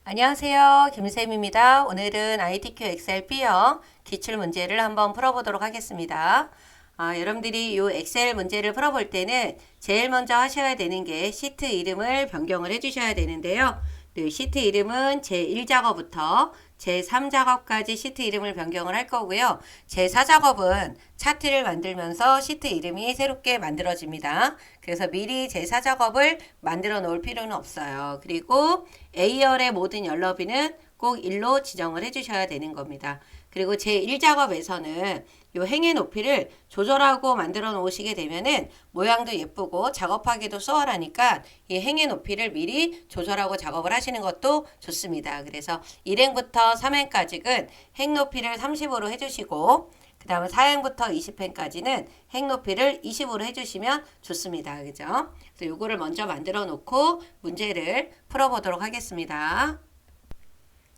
안녕하세요. 김쌤입니다. 오늘은 ITQ 엑셀 B형 기출문제를 한번 풀어보도록 하겠습니다. 여러분들이 이 엑셀 문제를 풀어볼 때는 제일 먼저 하셔야 되는 게 시트 이름을 변경을 해주셔야 되는데요. 시트 이름은 제1작업부터 제3작업까지 시트 이름을 변경을 할 거고요. 제4작업은 차트를 만들면서 시트 이름이 새롭게 만들어집니다. 그래서 미리 제4작업을 만들어 놓을 필요는 없어요. 그리고 A열의 모든 연러비는 꼭 1로 지정을 해주셔야 되는 겁니다. 그리고 제1작업에서는 이 행의 높이를 조절하고 만들어 놓으시게 되면은 모양도 예쁘고 작업하기도 수월하니까 이 행의 높이를 미리 조절하고 작업을 하시는 것도 좋습니다. 그래서 1행부터 3행까지는 행 높이를 30으로 해주시고 그 다음에 4행부터 20행까지는 행 높이를 20으로 해주시면 좋습니다. 그죠? 그래서 요거를 먼저 만들어 놓고 문제를 풀어보도록 하겠습니다.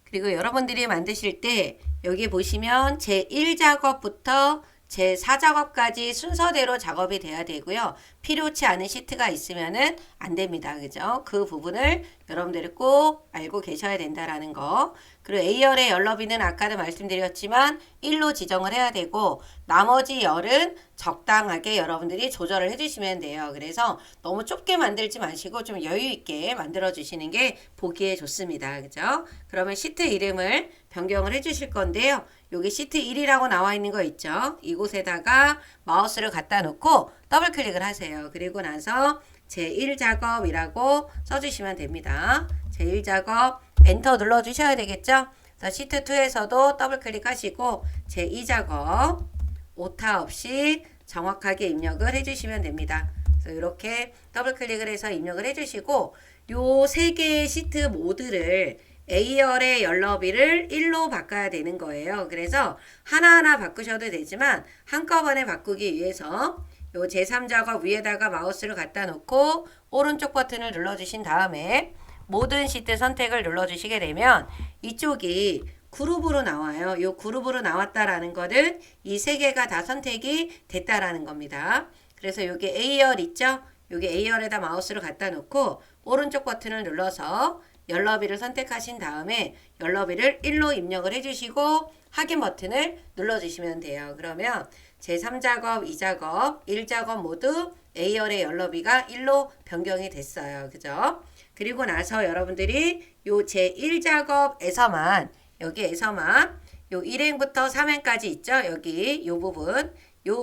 그리고 여러분들이 만드실 때 여기 보시면 제1작업부터 제4작업까지 순서대로 작업이 돼야 되고요. 필요치 않은 시트가 있으면은 안 됩니다. 그죠? 그 부분을 여러분들이 꼭 알고 계셔야 된다라는 거. 그리고 A열의 연러비는 아까도 말씀드렸지만 1로 지정을 해야 되고 나머지 열은 적당하게 여러분들이 조절을 해주시면 돼요. 그래서 너무 좁게 만들지 마시고 좀 여유 있게 만들어 주시는 게 보기에 좋습니다. 그죠? 그러면 시트 이름을 변경을 해주실 건데요. 여기 시트 1이라고 나와 있는 거 있죠? 이곳에다가 마우스를 갖다 놓고 더블 클릭을 하세요. 그리고 나서 제1작업이라고 써주시면 됩니다. 제1작업 엔터 눌러주셔야 되겠죠? 그래서 시트 2에서도 더블 클릭하시고 제2작업 오타 없이 정확하게 입력을 해주시면 됩니다. 그래서 이렇게 더블 클릭을 해서 입력을 해주시고 요 세 개의 시트 모두를 A열의 연러비를 1로 바꿔야 되는 거예요. 그래서 하나하나 바꾸셔도 되지만 한꺼번에 바꾸기 위해서 요 제3작업 위에다가 마우스를 갖다 놓고 오른쪽 버튼을 눌러주신 다음에 모든 시트 선택을 눌러주시게 되면 이쪽이 그룹으로 나와요. 요 그룹으로 나왔다라는 거는 이 세 개가 다 선택이 됐다라는 겁니다. 그래서 여기 A열 있죠? 여기 A열에다 마우스를 갖다 놓고 오른쪽 버튼을 눌러서 연러비를 선택하신 다음에 연러비를 1로 입력을 해주시고 확인 버튼을 눌러주시면 돼요. 그러면 제3작업, 2작업, 1작업 모두 A열의 연러비가 1로 변경이 됐어요. 그죠? 그리고 나서 여러분들이 요 제1작업에서만 여기에서만 요 1행부터 3행까지 있죠? 여기 요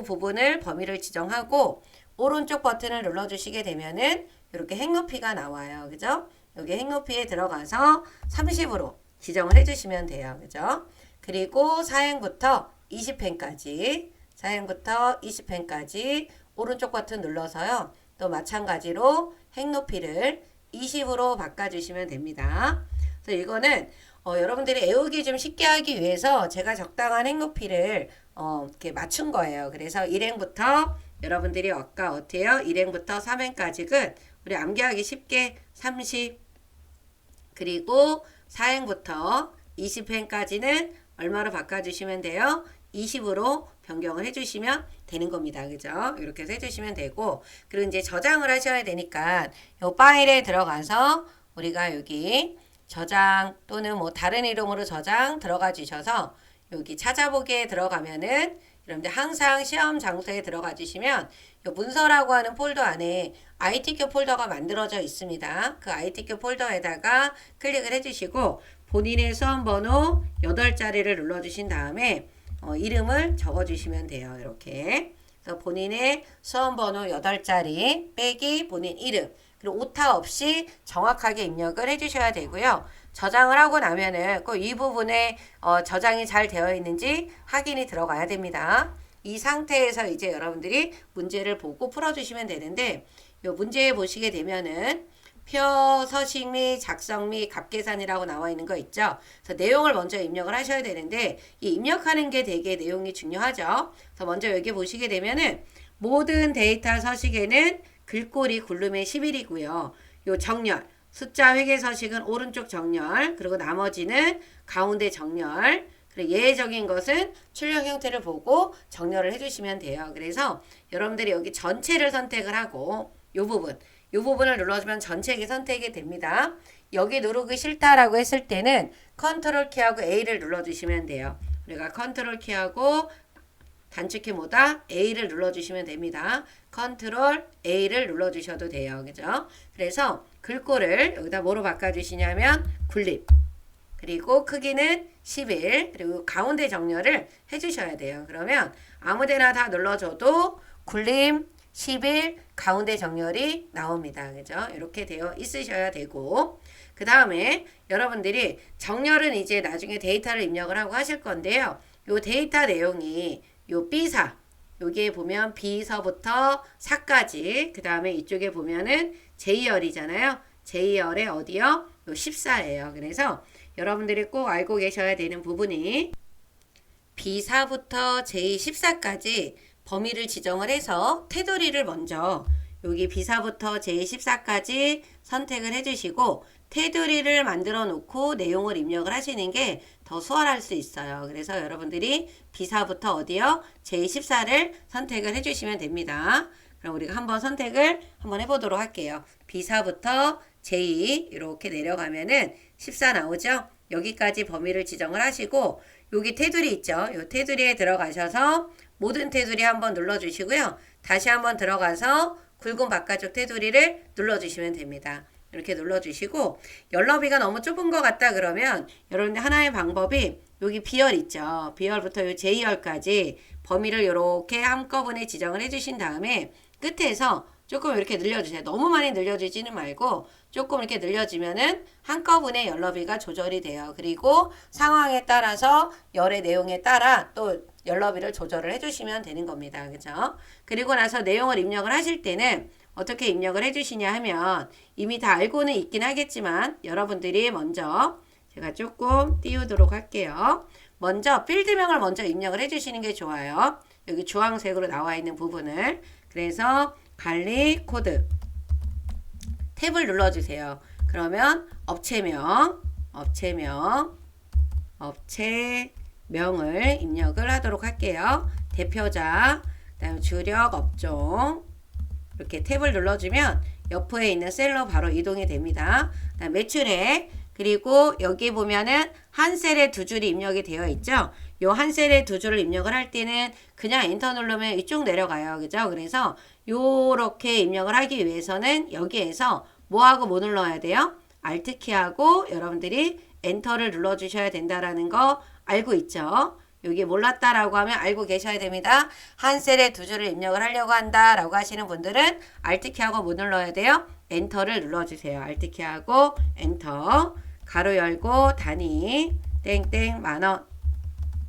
부분을 범위를 지정하고 오른쪽 버튼을 눌러주시게 되면은 이렇게 행 높이가 나와요. 그죠? 여기 행 높이에 들어가서 30으로 지정을 해주시면 돼요. 그죠? 그리고 4행부터 20행까지 오른쪽 버튼 눌러서요. 또 마찬가지로 행 높이를 20으로 바꿔주시면 됩니다. 그래서 이거는 여러분들이 외우기 좀 쉽게 하기 위해서 제가 적당한 행 높이를 이렇게 맞춘 거예요. 그래서 1행부터 여러분들이 아까 어때요? 1행부터 3행까지는 우리 암기하기 쉽게 30 그리고 4행부터 20행까지는 얼마로 바꿔주시면 돼요? 20으로 변경을 해주시면 되는 겁니다. 그죠? 이렇게 해서 해주시면 되고 그리고 이제 저장을 하셔야 되니까 이 파일에 들어가서 우리가 여기 저장 또는 뭐 다른 이름으로 저장 들어가 주셔서 여기 찾아보기에 들어가면은 여러분들 항상 시험 장소에 들어가 주시면 이 문서라고 하는 폴더 안에 ITQ 폴더가 만들어져 있습니다. 그 ITQ 폴더에다가 클릭을 해주시고 본인의 수험번호 8자리를 눌러주신 다음에 이름을 적어주시면 돼요. 이렇게. 그래서 본인의 수험번호 8자리 빼기 본인 이름 그리고 오타 없이 정확하게 입력을 해주셔야 되고요. 저장을 하고 나면은 꼭 이 부분에 저장이 잘 되어 있는지 확인이 들어가야 됩니다. 이 상태에서 이제 여러분들이 문제를 보고 풀어주시면 되는데 이 문제에 보시게 되면은 표 서식 및 작성 및 값계산이라고 나와 있는 거 있죠. 그래서 내용을 먼저 입력을 하셔야 되는데 이 입력하는 게 되게 내용이 중요하죠. 그래서 먼저 여기 보시게 되면은 모든 데이터 서식에는 글꼴이 굴름의 11이고요. 요 정렬 숫자 회계 서식은 오른쪽 정렬 그리고 나머지는 가운데 정렬 그리고 예외적인 것은 출력 형태를 보고 정렬을 해주시면 돼요. 그래서 여러분들이 여기 전체를 선택을 하고 요 부분을 눌러주면 전체가 선택이 됩니다. 여기 누르기 싫다라고 했을 때는 컨트롤 키하고 A를 눌러주시면 돼요. 우리가 컨트롤 키하고 단축키보다 A를 눌러주시면 됩니다. 컨트롤 A를 눌러주셔도 돼요. 그죠? 그래서 글꼴을 여기다 뭐로 바꿔주시냐면 굴립. 그리고 크기는 11. 그리고 가운데 정렬을 해주셔야 돼요. 그러면 아무데나 다 눌러줘도 굴림 11 가운데 정렬이 나옵니다. 그죠? 이렇게 되어 있으셔야 되고 그 다음에 여러분들이 정렬은 이제 나중에 데이터를 입력을 하고 하실 건데요. 요 데이터 내용이 요 B사 여기에 보면 B서부터 사까지 그 다음에 이쪽에 보면은 J열이잖아요. J열의 어디요? 요 14예요. 그래서 여러분들이 꼭 알고 계셔야 되는 부분이 B4부터 J14까지 범위를 지정을 해서 테두리를 먼저 여기 B4부터 J14까지 선택을 해주시고 테두리를 만들어 놓고 내용을 입력을 하시는 게 더 수월할 수 있어요. 그래서 여러분들이 B4부터 어디요? J14를 선택을 해주시면 됩니다. 그럼 우리가 한번 선택을 한번 해보도록 할게요. B4부터 J 이렇게 내려가면은 14 나오죠? 여기까지 범위를 지정을 하시고 여기 테두리 있죠? 이 테두리에 들어가셔서 모든 테두리 한번 눌러주시고요. 다시 한번 들어가서 굵은 바깥쪽 테두리를 눌러주시면 됩니다. 이렇게 눌러주시고 열너비가 너무 좁은 것 같다 그러면 여러분들 하나의 방법이 여기 B열 있죠. B열부터 이 J열까지 범위를 이렇게 한꺼번에 지정을 해주신 다음에 끝에서 조금 이렇게 늘려주세요. 너무 많이 늘려주지는 말고 조금 이렇게 늘려주면은 한꺼번에 열너비가 조절이 돼요. 그리고 상황에 따라서 열의 내용에 따라 또 열너비를 조절을 해주시면 되는 겁니다. 그죠? 그리고 나서 내용을 입력을 하실 때는 어떻게 입력을 해주시냐 하면 이미 다 알고는 있긴 하겠지만 여러분들이 먼저 제가 조금 띄우도록 할게요. 먼저 필드명을 먼저 입력을 해주시는 게 좋아요. 여기 주황색으로 나와 있는 부분을. 그래서 관리 코드 탭을 눌러주세요. 그러면 업체명을 입력을 하도록 할게요. 대표자, 그다음에 주력 업종 이렇게 탭을 눌러주면 옆에 있는 셀로 바로 이동이 됩니다. 그다음 매출액 그리고 여기 보면은 한 셀에 두 줄이 입력이 되어 있죠. 요 한 셀에 두 줄을 입력을 할 때는 그냥 엔터 누르면 이쪽 내려가요. 그죠? 그래서 요렇게 입력을 하기 위해서는 여기에서 뭐하고 뭐 눌러야 돼요? Alt 키하고 여러분들이 엔터를 눌러주셔야 된다라는 거 알고 있죠? 여기 몰랐다라고 하면 알고 계셔야 됩니다. 한 셀에 두 줄을 입력을 하려고 한다라고 하시는 분들은 Alt 키하고 뭐 눌러야 돼요? 엔터를 눌러주세요. Alt 키하고 엔터 가로 열고 단위 땡땡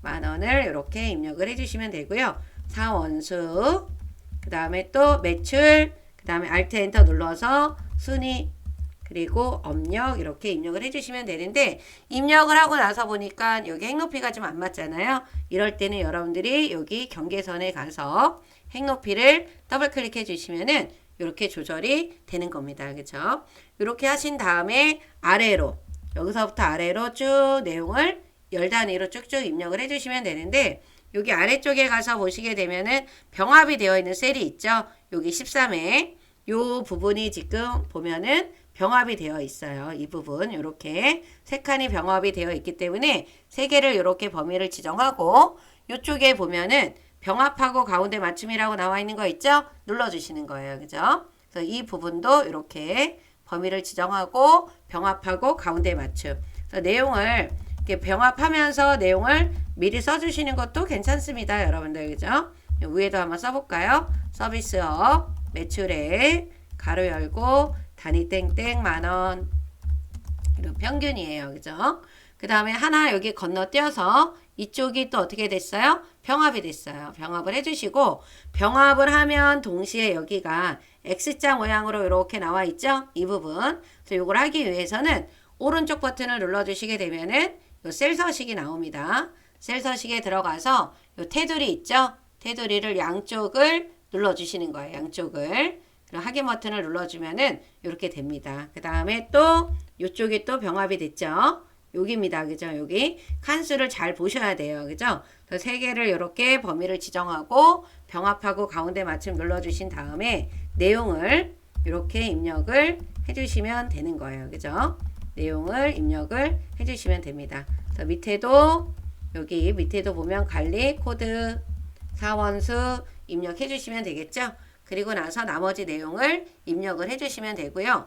만원을 이렇게 입력을 해주시면 되고요. 사원수 그 다음에 또 매출 그 다음에 Alt 엔터 눌러서 순위 그리고 업력 이렇게 입력을 해주시면 되는데 입력을 하고 나서 보니까 여기 행높이가 좀 안 맞잖아요. 이럴 때는 여러분들이 여기 경계선에 가서 행높이를 더블 클릭해 주시면은 이렇게 조절이 되는 겁니다. 그쵸? 이렇게 하신 다음에 아래로 여기서부터 아래로 쭉 내용을 열 단위로 쭉쭉 입력을 해주시면 되는데 여기 아래쪽에 가서 보시게 되면은 병합이 되어 있는 셀이 있죠. 여기 13회 요 부분이 지금 보면은 병합이 되어 있어요. 이 부분 이렇게 세 칸이 병합이 되어 있기 때문에 세 개를 이렇게 범위를 지정하고 이쪽에 보면은 병합하고 가운데 맞춤이라고 나와 있는 거 있죠? 눌러주시는 거예요. 그죠? 그래서 이 부분도 이렇게 범위를 지정하고 병합하고 가운데 맞춤. 그래서 내용을 이렇게 병합하면서 내용을 미리 써주시는 것도 괜찮습니다. 여러분들 그죠? 위에도 한번 써볼까요? 서비스업 매출액 가로 열고 단위 땡땡 만원 그리고 평균이에요. 그죠? 그 다음에 하나 여기 건너뛰어서 이쪽이 또 어떻게 됐어요? 병합이 됐어요. 병합을 해주시고 병합을 하면 동시에 여기가 X자 모양으로 이렇게 나와 있죠? 이 부분. 그래서 이걸 하기 위해서는 오른쪽 버튼을 눌러주시게 되면은 요 셀 서식이 나옵니다. 셀 서식에 들어가서 요 테두리 있죠? 테두리를 양쪽을 눌러주시는 거예요. 양쪽을. 그럼 확인 버튼을 눌러주면은 이렇게 됩니다. 그 다음에 또 이쪽이 또 병합이 됐죠? 여기입니다. 그죠? 여기 칸수를 잘 보셔야 돼요. 그죠? 그래서 세 개를 이렇게 범위를 지정하고 병합하고 가운데 맞춤 눌러주신 다음에 내용을 이렇게 입력을 해주시면 되는 거예요. 그죠? 내용을 입력을 해주시면 됩니다. 그래서 밑에도 여기 밑에도 보면 관리 코드 사원수 입력해 주시면 되겠죠. 그리고 나서 나머지 내용을 입력을 해주시면 되고요.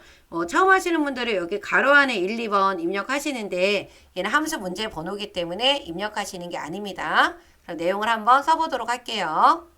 처음 하시는 분들은 여기 가로 안에 1, 2번 입력하시는데 얘는 함수 문제 번호기 때문에 입력하시는 게 아닙니다. 그럼 내용을 한번 써보도록 할게요.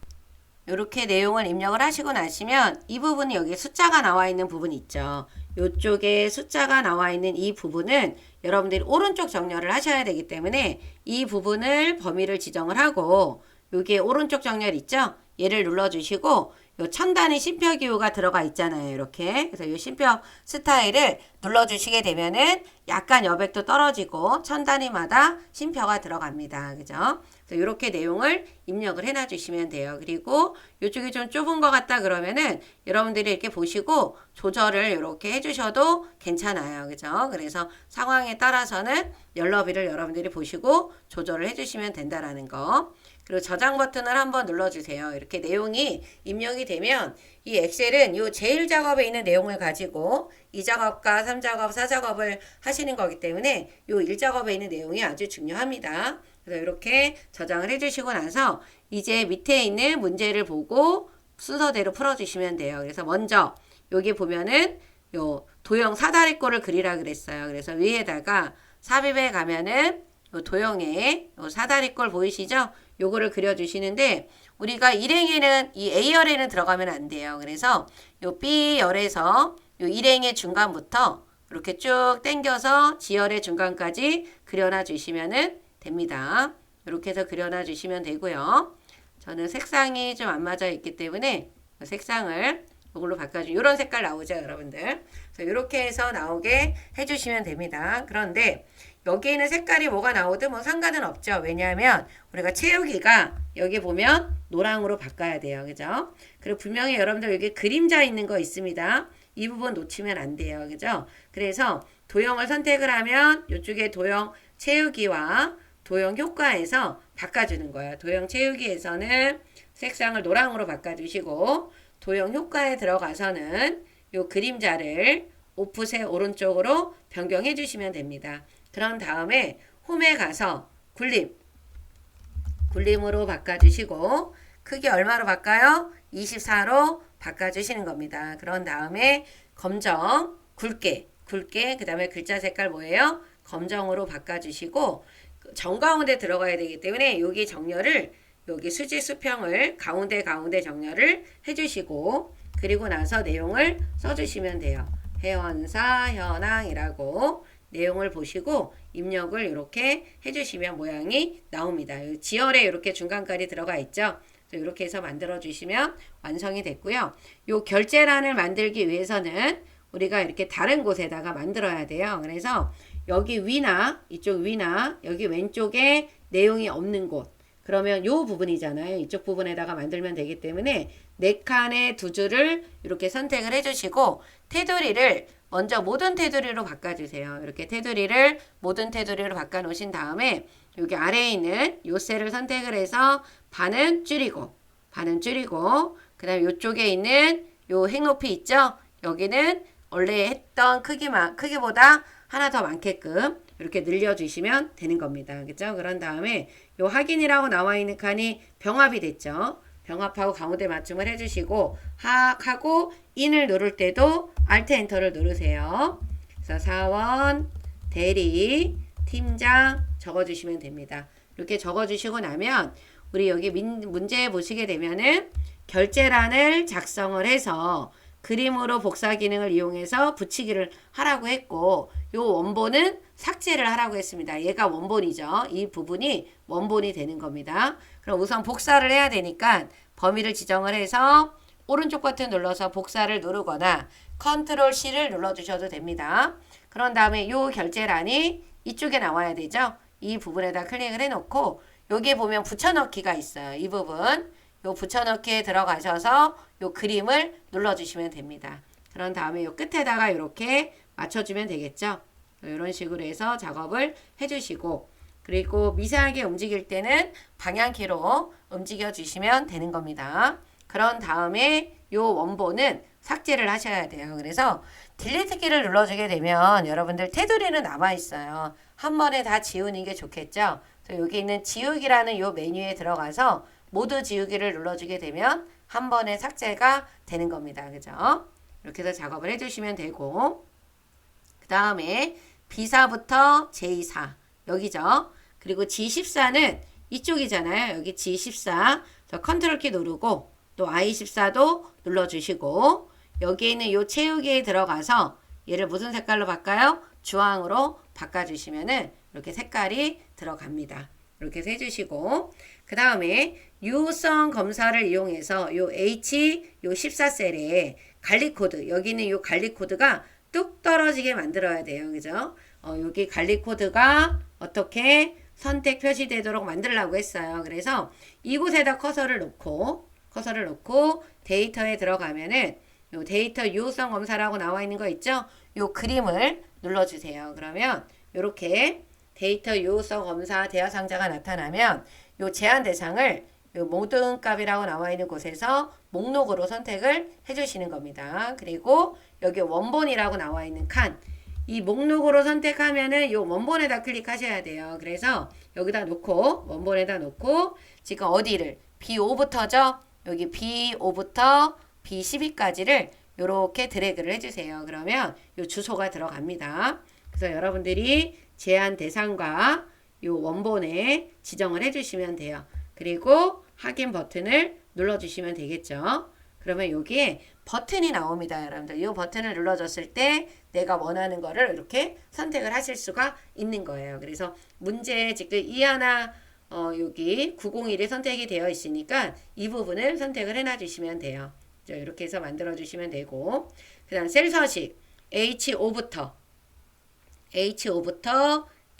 이렇게 내용을 입력을 하시고 나시면 이 부분이 여기 숫자가 나와 있는 부분 있죠. 이쪽에 숫자가 나와 있는 이 부분은 여러분들이 오른쪽 정렬을 하셔야 되기 때문에 이 부분을 범위를 지정을 하고 여기에 오른쪽 정렬 있죠? 얘를 눌러주시고 요 첨단의 심표 기호가 들어가 있잖아요. 이렇게. 그래서 이 심표 스타일을 눌러주시게 되면은 약간 여백도 떨어지고 천 단위마다 심표가 들어갑니다. 그죠? 그래서 이렇게 내용을 입력을 해놔 주시면 돼요. 그리고 이쪽이 좀 좁은 것 같다 그러면은 여러분들이 이렇게 보시고 조절을 이렇게 해주셔도 괜찮아요. 그죠? 그래서 상황에 따라서는 열너비를 여러분들이 보시고 조절을 해주시면 된다라는 거. 그리고 저장 버튼을 한번 눌러주세요. 이렇게 내용이 입력이 되면 이 엑셀은 이 제일 작업에 있는 내용을 가지고 2작업과 3작업, 4작업을 하시는 거기 때문에 이 1작업에 있는 내용이 아주 중요합니다. 그래서 이렇게 저장을 해주시고 나서 이제 밑에 있는 문제를 보고 순서대로 풀어주시면 돼요. 그래서 먼저 여기 보면은 요 도형 사다리꼴을 그리라 그랬어요. 그래서 위에다가 삽입에 가면은 요 도형에 요 사다리꼴 보이시죠? 요거를 그려주시는데 우리가 일행에는 이 A열에는 들어가면 안 돼요. 그래서 요 B열에서 요 일행의 중간부터 이렇게 쭉 당겨서 G열의 중간까지 그려놔 주시면 됩니다. 이렇게 해서 그려놔 주시면 되고요. 저는 색상이 좀 안 맞아 있기 때문에 색상을 이걸로 바꿔주고 이런 색깔 나오죠, 여러분들. 그래서 이렇게 해서 나오게 해주시면 됩니다. 그런데 여기 있는 색깔이 뭐가 나오든 뭐 상관은 없죠. 왜냐하면 우리가 채우기가 여기 보면 노랑으로 바꿔야 돼요. 그죠? 그리고 분명히 여러분들 여기 그림자 있는 거 있습니다. 이 부분 놓치면 안 돼요. 그죠? 그래서 도형을 선택을 하면 이쪽에 도형 채우기와 도형 효과에서 바꿔주는 거예요. 도형 채우기에서는 색상을 노랑으로 바꿔주시고 도형 효과에 들어가서는 이 그림자를 오프셋 오른쪽으로 변경해 주시면 됩니다. 그런 다음에 홈에 가서 굴림으로 바꿔주시고 크기 얼마로 바꿔요? 24로 바꿔주시는 겁니다. 그런 다음에 검정 굵게 그 다음에 글자 색깔 뭐예요? 검정으로 바꿔주시고 정가운데 들어가야 되기 때문에 여기 정렬을 여기 수지 수평을 가운데 정렬을 해주시고 그리고 나서 내용을 써주시면 돼요. 회원사 현황이라고 내용을 보시고 입력을 이렇게 해주시면 모양이 나옵니다. 지열에 이렇게 중간까지 들어가 있죠. 이렇게 해서 만들어 주시면 완성이 됐고요. 요 결제란을 만들기 위해서는 우리가 이렇게 다른 곳에다가 만들어야 돼요. 그래서 여기 위나 이쪽 위나 여기 왼쪽에 내용이 없는 곳 그러면 요 부분이잖아요. 이쪽 부분에다가 만들면 되기 때문에 4칸의 두 줄을 이렇게 선택을 해주시고 테두리를 먼저 모든 테두리로 바꿔주세요. 이렇게 테두리를 모든 테두리로 바꿔 놓으신 다음에 여기 아래에 있는 요 셀을 선택을 해서 반은 줄이고 그 다음에 이쪽에 있는 요 행높이 있죠? 여기는 원래 했던 크기보다 하나 더 많게끔 이렇게 늘려주시면 되는 겁니다. 그죠? 그런 다음에 요 확인이라고 나와 있는 칸이 병합이 됐죠? 병합하고 가운데 맞춤을 해주시고 하악하고 인을 누를 때도 Alt 엔터를 누르세요. 그래서 사원, 대리, 팀장 적어주시면 됩니다. 이렇게 적어주시고 나면 우리 여기 문제 보시게 되면은 결제란을 작성을 해서 그림으로 복사 기능을 이용해서 붙이기를 하라고 했고 요 원본은 삭제를 하라고 했습니다. 얘가 원본이죠. 이 부분이 원본이 되는 겁니다. 그럼 우선 복사를 해야 되니까 범위를 지정을 해서 오른쪽 버튼 눌러서 복사를 누르거나 컨트롤 C를 눌러주셔도 됩니다. 그런 다음에 요 결제란이 이쪽에 나와야 되죠. 이 부분에다 클릭을 해놓고 여기 보면 붙여넣기가 있어요. 이 부분 요 붙여넣기에 들어가셔서 요 그림을 눌러주시면 됩니다. 그런 다음에 요 끝에다가 이렇게 맞춰주면 되겠죠. 이런 식으로 해서 작업을 해주시고 그리고 미세하게 움직일 때는 방향키로 움직여 주시면 되는 겁니다. 그런 다음에 요 원본은 삭제를 하셔야 돼요. 그래서 딜리트 키를 눌러주게 되면 여러분들 테두리는 남아있어요. 한 번에 다 지우는 게 좋겠죠. 그래서 여기 있는 지우기라는 요 메뉴에 들어가서 모두 지우기를 눌러주게 되면 한 번에 삭제가 되는 겁니다. 그죠? 이렇게 해서 작업을 해주시면 되고, 그 다음에 B4부터 J4 여기죠. 그리고 G14는 이쪽이잖아요. 여기 G14 컨트롤 키 누르고 또 I14도 눌러주시고, 여기에 있는 요 채우기에 들어가서 얘를 무슨 색깔로 바꿔요? 주황으로 바꿔주시면은 이렇게 색깔이 들어갑니다. 이렇게 해서 해주시고, 그 다음에 유성 검사를 이용해서 요 H 요 14셀에 관리 코드, 여기 있는 요 관리 코드가 뚝 떨어지게 만들어야 돼요. 그죠? 여기 관리 코드가 어떻게 선택 표시되도록 만들려고 했어요. 그래서 이곳에다 커서를 놓고 데이터에 들어가면은 요 데이터 유효성 검사라고 나와 있는 거 있죠? 요 그림을 눌러주세요. 그러면 요렇게 데이터 유효성 검사 대화 상자가 나타나면 요 제한 대상을 요 모든 값이라고 나와 있는 곳에서 목록으로 선택을 해주시는 겁니다. 그리고 여기 원본이라고 나와 있는 칸, 이 목록으로 선택하면은 요 원본에다 클릭하셔야 돼요. 그래서 여기다 놓고 원본에다 놓고 지금 어디를 B5부터죠? 여기 B5부터 B12까지를 이렇게 드래그를 해주세요. 그러면 요 주소가 들어갑니다. 그래서 여러분들이 제한 대상과 요 원본에 지정을 해주시면 돼요. 그리고 확인 버튼을 눌러주시면 되겠죠. 그러면 여기에 버튼이 나옵니다. 여러분들 이 버튼을 눌러줬을 때 내가 원하는 거를 이렇게 선택을 하실 수가 있는 거예요. 그래서 문제 지금 이 하나 여기 901이 선택이 되어 있으니까 이 부분을 선택을 해놔 주시면 돼요. 이렇게 해서 만들어 주시면 되고, 그 다음 셀 서식 H5부터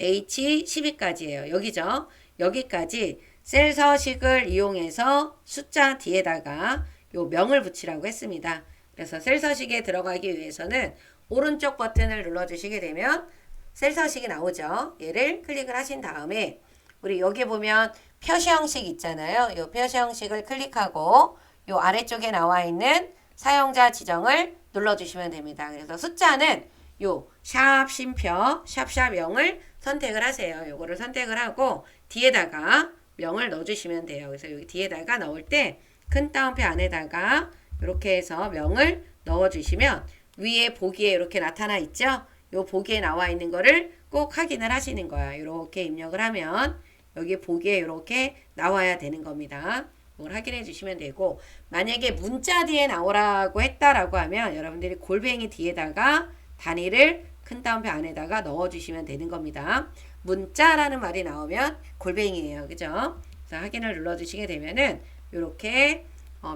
H12까지예요. 여기죠. 여기까지 셀 서식을 이용해서 숫자 뒤에다가 요 명을 붙이라고 했습니다. 그래서 셀 서식에 들어가기 위해서는 오른쪽 버튼을 눌러주시게 되면 셀 서식이 나오죠. 얘를 클릭을 하신 다음에 우리 여기 보면 표시 형식 있잖아요. 요 표시 형식을 클릭하고 요 아래쪽에 나와 있는 사용자 지정을 눌러주시면 됩니다. 그래서 숫자는 요 샵 쉼표 샵 0을 선택을 하세요. 요거를 선택을 하고 뒤에다가 명을 넣어주시면 돼요. 그래서 여기 뒤에다가 넣을 때 큰 따옴표 안에다가 이렇게 해서 명을 넣어주시면 위에 보기에 이렇게 나타나 있죠. 요 보기에 나와 있는 거를 꼭 확인을 하시는 거야. 이렇게 입력을 하면 여기 보기에 이렇게 나와야 되는 겁니다. 이걸 확인해 주시면 되고, 만약에 문자 뒤에 나오라고 했다라고 하면 여러분들이 골뱅이 뒤에다가 단위를 큰 따옴표 안에다가 넣어주시면 되는 겁니다. 문자라는 말이 나오면 골뱅이에요. 그죠? 그래서 확인을 눌러주시게 되면은 이렇게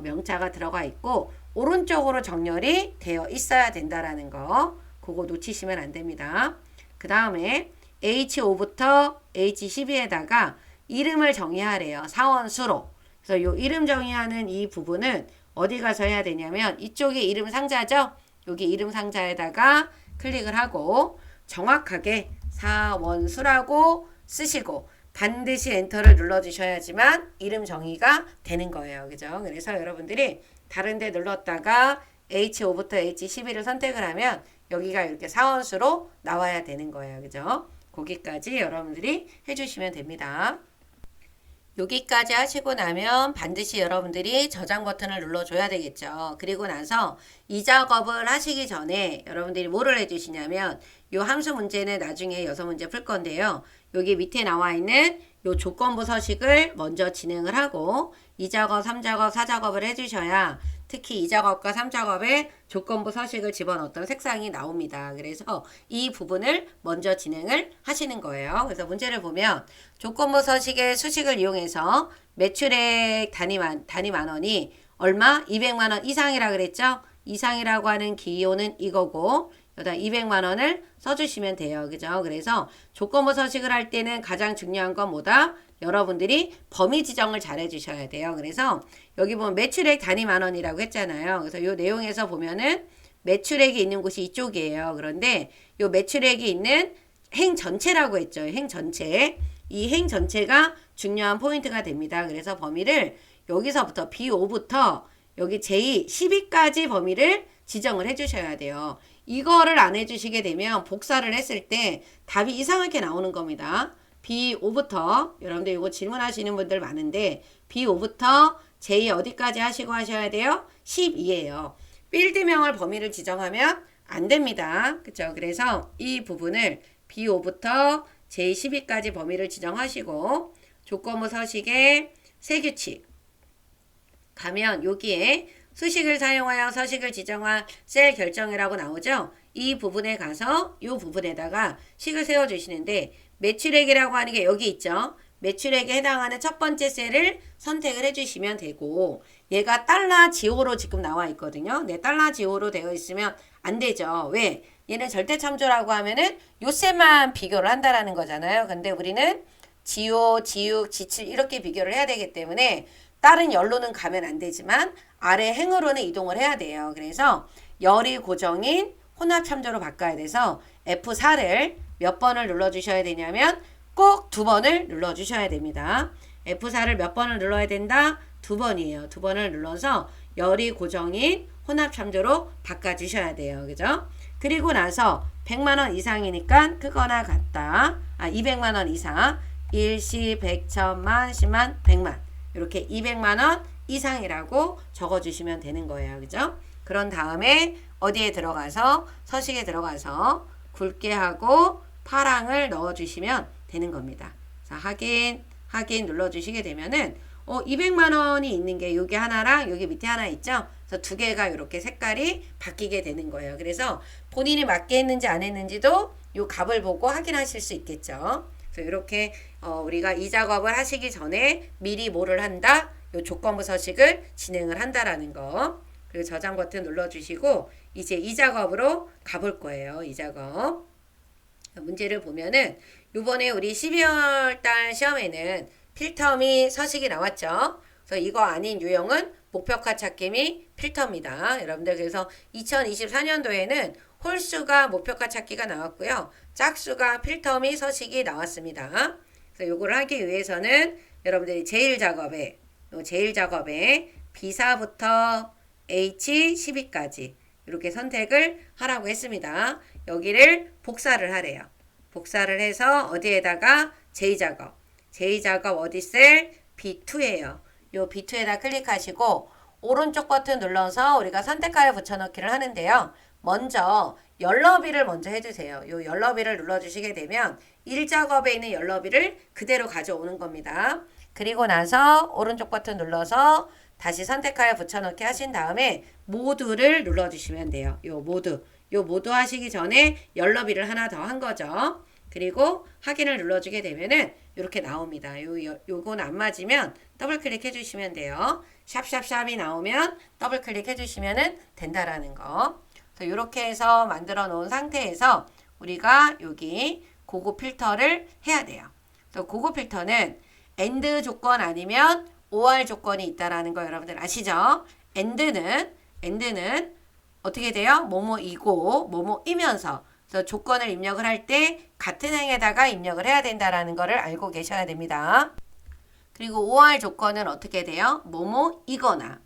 명자가 들어가 있고 오른쪽으로 정렬이 되어 있어야 된다라는 거, 그거 놓치시면 안 됩니다. 그 다음에 H5부터 H12에다가 이름을 정의하래요. 사원수로. 그래서 요 이름 정의하는 이 부분은 어디 가서 해야 되냐면 이쪽에 이름 상자죠. 여기 이름 상자에다가 클릭을 하고 정확하게 사원수라고 쓰시고 반드시 엔터를 눌러주셔야지만 이름 정의가 되는 거예요. 그죠? 그래서 여러분들이 다른 데 눌렀다가 H5부터 H12를 선택을 하면 여기가 이렇게 사원수로 나와야 되는 거예요. 그죠? 거기까지 여러분들이 해주시면 됩니다. 여기까지 하시고 나면 반드시 여러분들이 저장 버튼을 눌러줘야 되겠죠. 그리고 나서 이 작업을 하시기 전에 여러분들이 뭐를 해주시냐면 요 함수 문제는 나중에 6문제 풀 건데요. 여기 밑에 나와 있는 요 조건부 서식을 먼저 진행을 하고 2작업, 3작업, 4작업을 해주셔야 특히 2작업과 3작업에 조건부 서식을 집어넣었던 색상이 나옵니다. 그래서 이 부분을 먼저 진행을 하시는 거예요. 그래서 문제를 보면 조건부 서식의 수식을 이용해서 매출액 단위 만 원이 얼마? 200만 원 이상이라 그랬죠? 이상이라고 하는 기호는 이거고 여기다 200만 원을 써주시면 돼요. 그죠? 그래서 조건부 서식을 할 때는 가장 중요한 건 뭐다? 여러분들이 범위 지정을 잘 해주셔야 돼요. 그래서 여기 보면 매출액 단위 만 원이라고 했잖아요. 그래서 이 내용에서 보면은 매출액이 있는 곳이 이쪽이에요. 그런데 이 매출액이 있는 행 전체라고 했죠. 행 전체. 이 행 전체가 중요한 포인트가 됩니다. 그래서 범위를 여기서부터 B5부터 여기 J12까지 범위를 지정을 해주셔야 돼요. 이거를 안 해주시게 되면 복사를 했을 때 답이 이상하게 나오는 겁니다. B5부터 여러분들 이거 질문하시는 분들 많은데 B5부터 J 어디까지 하시고 하셔야 돼요? 12예요. 필드명을 범위를 지정하면 안 됩니다. 그쵸? 그래서 이 부분을 B5부터 J12까지 범위를 지정하시고 조건부 서식의 세규칙 가면 여기에 수식을 사용하여 서식을 지정한 셀 결정이라고 나오죠. 이 부분에 가서 이 부분에다가 식을 세워주시는데 매출액이라고 하는 게 여기 있죠. 매출액에 해당하는 첫 번째 셀을 선택을 해주시면 되고 얘가 달러 지호로 지금 나와 있거든요. 네, 달러 지호로 되어 있으면 안 되죠. 왜? 얘는 절대 참조라고 하면은 요 셀만 비교를 한다라는 거잖아요. 근데 우리는 지호, 지육, 지칠 이렇게 비교를 해야 되기 때문에 다른 열로는 가면 안 되지만 아래 행으로는 이동을 해야 돼요. 그래서 열이 고정인 혼합 참조로 바꿔야 돼서 F4를 몇 번을 눌러주셔야 되냐면 꼭 2번을 눌러주셔야 됩니다. F4를 몇 번을 눌러야 된다? 2번이에요. 2번을 눌러서 열이 고정인 혼합 참조로 바꿔주셔야 돼요. 그죠? 그리고 나서 100만원 이상이니까 크거나 같다. 200만원 이상. 일시, 100, 1000만, 10만, 100만. 이렇게 200만원 이상이라고 적어주시면 되는 거예요. 그죠? 그런 다음에 어디에 들어가서 서식에 들어가서 굵게 하고 파랑을 넣어주시면 되는 겁니다. 자, 확인 눌러주시게 되면은 200만원이 있는 게 여기 하나랑 여기 밑에 하나 있죠? 그래서 두 개가 이렇게 색깔이 바뀌게 되는 거예요. 그래서 본인이 맞게 했는지 안 했는지도 이 값을 보고 확인하실 수 있겠죠. 그래서 이렇게 우리가 이 작업을 하시기 전에 미리 뭐를 한다? 이 조건부 서식을 진행을 한다라는 거. 그리고 저장 버튼 눌러주시고 이제 이 작업으로 가볼 거예요. 이 작업. 문제를 보면은 요번에 우리 12월 달 시험에는 필터 및 서식이 나왔죠. 그래서 이거 아닌 유형은 목표가 찾기 및 필터입니다. 여러분들 그래서 2024년도에는 홀수가 목표가 찾기가 나왔고요. 짝수가 필터 및 서식이 나왔습니다. 그래서 요거를 하기 위해서는 여러분들이 제일 작업에 B4부터 H12까지 이렇게 선택을 하라고 했습니다. 여기를 복사를 하래요. 복사를 해서 어디에다가 J작업 어디 셀? B2예요. 요 B2에다 클릭하시고 오른쪽 버튼 눌러서 우리가 선택하여 붙여넣기를 하는데요. 먼저 열너비를 먼저 해주세요. 요 열너비를 눌러주시게 되면 1작업에 있는 열너비를 그대로 가져오는 겁니다. 그리고 나서 오른쪽 버튼 눌러서 다시 선택하여 붙여넣기 하신 다음에 모두를 눌러주시면 돼요. 요 모두 하시기 전에 열너비를 하나 더 한 거죠. 그리고 확인을 눌러주게 되면은 이렇게 나옵니다. 요건 안 맞으면 더블 클릭해 주시면 돼요. 샵샵샵이 나오면 더블 클릭해 주시면 된다라는 거. 그래서 이렇게 해서 만들어 놓은 상태에서 우리가 여기 고급 필터를 해야 돼요. 그래서 고급 필터는 AND 조건 아니면 OR 조건이 있다라는 거 여러분들 아시죠? AND는 어떻게 돼요? 뭐뭐이고 뭐뭐이면서 그래서 조건을 입력을 할 때 같은 행에다가 입력을 해야 된다라는 거를 알고 계셔야 됩니다. 그리고 OR 조건은 어떻게 돼요? 뭐뭐이거나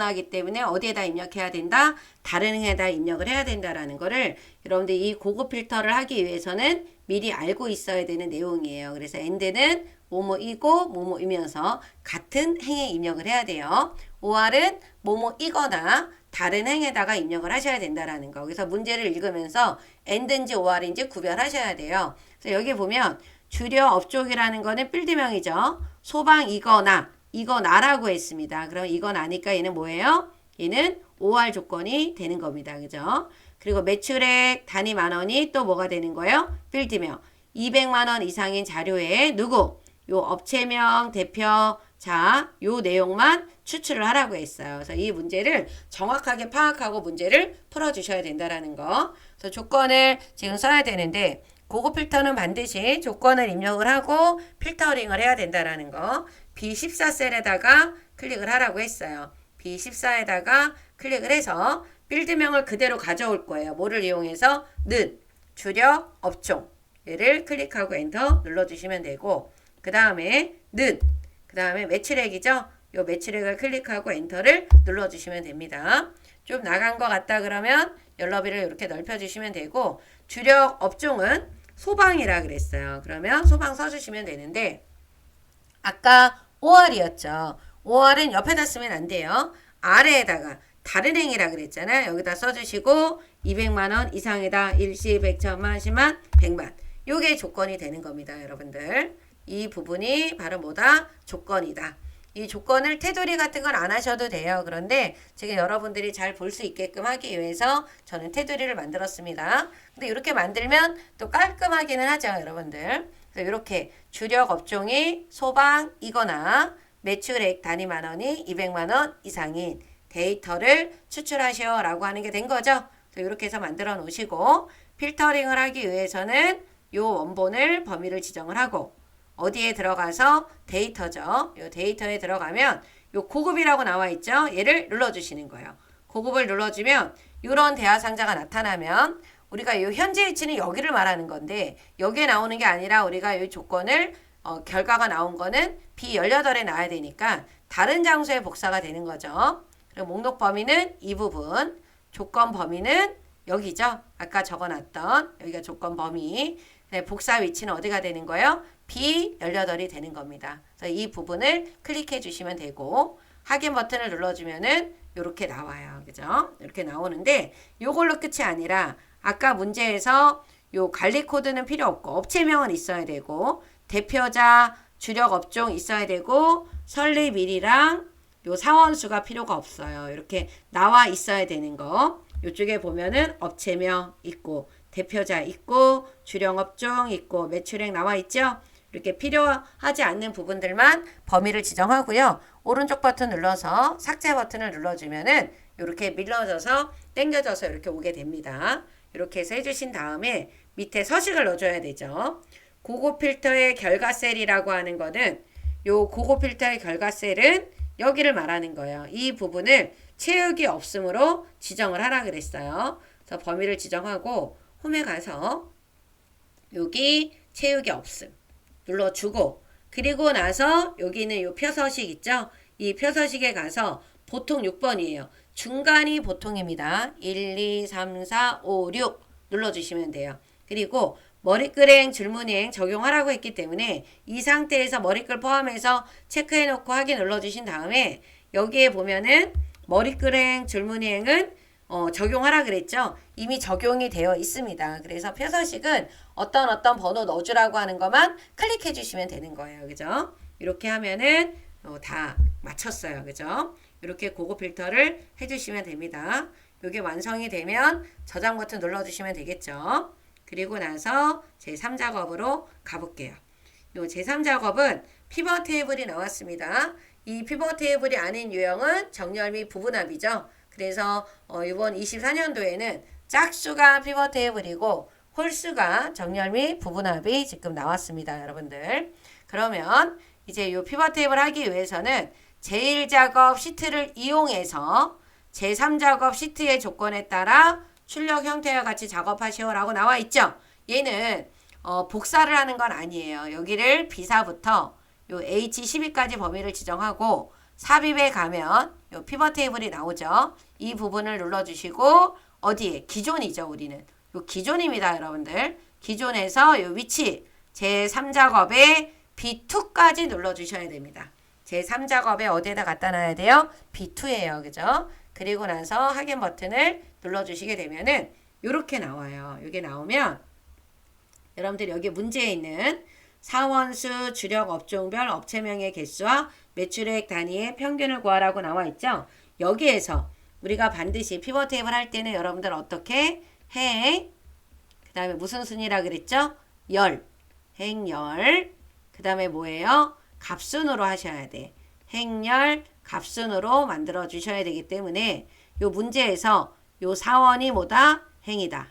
하기 때문에 어디에다 입력해야 된다? 다른 행에다 입력을 해야 된다라는 거를 여러분들 이 고급 필터를 하기 위해서는 미리 알고 있어야 되는 내용이에요. 그래서 AND는 뭐뭐이고 뭐뭐이면서 같은 행에 입력을 해야 돼요. OR은 뭐뭐이거나 다른 행에다가 입력을 하셔야 된다라는 거. 그래서 문제를 읽으면서 AND인지 OR인지 구별하셔야 돼요. 그래서 여기 보면 주력 업종이라는 거는 필드명이죠. 이거나라고 했습니다. 그럼 이거나니까 얘는 뭐예요? 얘는 OR 조건이 되는 겁니다. 그죠? 그리고 매출액 단위 만원이 또 뭐가 되는 거예요? 필드명. 200만원 이상인 자료에 누구? 요 업체명, 대표자, 요 내용만 추출을 하라고 했어요. 그래서 이 문제를 정확하게 파악하고 문제를 풀어주셔야 된다라는 거. 그래서 조건을 지금 써야 되는데 고급 필터는 반드시 조건을 입력을 하고 필터링을 해야 된다라는 거. B14 셀에다가 클릭을 하라고 했어요. B14에다가 클릭을 해서 필드명을 그대로 가져올 거예요. 뭐를 이용해서? 는, 주력, 업종. 얘를 클릭하고 엔터 눌러주시면 되고 그 다음에 그 다음에 매출액이죠. 요 매출액을 클릭하고 엔터를 눌러주시면 됩니다. 좀 나간 것 같다 그러면 열너비를 이렇게 넓혀주시면 되고 주력 업종은 소방이라 그랬어요. 그러면 소방 써주시면 되는데 아까 5월이었죠. 5월은 옆에다 쓰면 안 돼요. 아래에다가 다른 행이라 그랬잖아요. 여기다 써주시고 200만원 이상이다. 일시, 100, 1000만, 10만, 100만. 요게 조건이 되는 겁니다. 여러분들. 이 부분이 바로 뭐다? 조건이다. 이 조건을 테두리 같은 건 안 하셔도 돼요. 그런데 지금 여러분들이 잘 볼 수 있게끔 하기 위해서 저는 테두리를 만들었습니다. 근데 이렇게 만들면 또 깔끔하기는 하죠. 여러분들. 그래서 이렇게 주력 업종이 소방이거나 매출액 단위 만원이 200만원 이상인 데이터를 추출하시오 라고 하는 게 된 거죠. 그래서 이렇게 해서 만들어 놓으시고 필터링을 하기 위해서는 요 원본을 범위를 지정을 하고 어디에 들어가서 데이터죠. 요 데이터에 들어가면 요 고급이라고 나와 있죠. 얘를 눌러주시는 거예요. 고급을 눌러주면 이런 대하상자가 나타나면 우리가 요 현재 위치는 여기를 말하는 건데 여기에 나오는 게 아니라 우리가 이 조건을 결과가 나온 거는 B18에 나와야 되니까 다른 장소에 복사가 되는 거죠. 그리고 목록 범위는 이 부분, 조건 범위는 여기죠. 아까 적어놨던 여기가 조건 범위. 복사 위치는 어디가 되는 거예요? B18이 되는 겁니다. 그래서 이 부분을 클릭해 주시면 되고 확인 버튼을 눌러주면은 이렇게 나와요. 그죠? 이렇게 나오는데 요걸로 끝이 아니라 아까 문제에서 요 관리 코드는 필요 없고 업체명은 있어야 되고 대표자, 주력 업종 있어야 되고 설립일이랑 요 사원수가 필요가 없어요. 이렇게 나와 있어야 되는 거. 이쪽에 보면은 업체명 있고 대표자 있고 주력 업종 있고 매출액 나와 있죠. 이렇게 필요하지 않는 부분들만 범위를 지정하고요. 오른쪽 버튼 눌러서 삭제 버튼을 눌러주면은 이렇게 밀려져서 당겨져서 이렇게 오게 됩니다. 이렇게 해서 해주신 다음에 밑에 서식을 넣어줘야 되죠. 고급 필터의 결과 셀이라고 하는 거는 요 고급 필터의 결과 셀은 여기를 말하는 거예요. 이 부분을 채우기 없음으로 지정을 하라 그랬어요. 그래서 범위를 지정하고 홈에 가서 여기 채우기 없음 눌러주고 그리고 나서 여기 있는 요 표서식 있죠? 이 표서식에 가서 보통 6번이에요. 중간이 보통입니다. 1, 2, 3, 4, 5, 6 눌러주시면 돼요. 그리고 머리글행 줄무늬행 적용하라고 했기 때문에 이 상태에서 머리글 포함해서 체크해놓고 확인 눌러주신 다음에 여기에 보면은 머리글행 줄무늬행은 적용하라 그랬죠. 이미 적용이 되어 있습니다. 그래서 표서식은 어떤 번호 넣어주라고 하는 것만 클릭해 주시면 되는 거예요. 그죠? 이렇게 하면은 다 맞췄어요. 그죠? 이렇게 고급 필터를 해주시면 됩니다. 이게 완성이 되면 저장 버튼 눌러주시면 되겠죠. 그리고 나서 제3작업으로 가볼게요. 요 제3작업은 피벗 테이블이 나왔습니다. 이 피벗 테이블이 아닌 유형은 정렬 및 부분합이죠. 그래서 이번 24년도에는 짝수가 피벗 테이블이고 홀수가 정렬 및 부분합이 지금 나왔습니다. 여러분들. 그러면 이제 이 피벗 테이블 하기 위해서는 제1작업 시트를 이용해서 제3작업 시트의 조건에 따라 출력 형태와 같이 작업하시오라고 나와 있죠. 얘는 복사를 하는 건 아니에요. 여기를 B사부터 요 H12까지 범위를 지정하고 삽입에 가면 요 피벗 테이블이 나오죠. 이 부분을 눌러주시고 어디에? 기존이죠. 우리는. 요 기존입니다. 여러분들. 기존에서 요 위치 제3작업에 B2까지 눌러주셔야 됩니다. 제3작업에 어디에다 갖다 놔야 돼요? B2예요. 그죠? 그리고 나서 확인 버튼을 눌러주시게 되면은 이렇게 나와요. 이게 나오면 여러분들 여기 문제에 있는 사원수, 주력 업종별 업체명의 개수와 매출액 단위의 평균을 구하라고 나와 있죠. 여기에서 우리가 반드시 피벗 테이블 할 때는 여러분들 어떻게 행, 그 다음에 무슨 순이라 그랬죠? 열, 행열, 그 다음에 뭐예요? 값순으로 하셔야 돼. 행열, 값순으로 만들어 주셔야 되기 때문에 요 문제에서 요 사원이 뭐다? 행이다.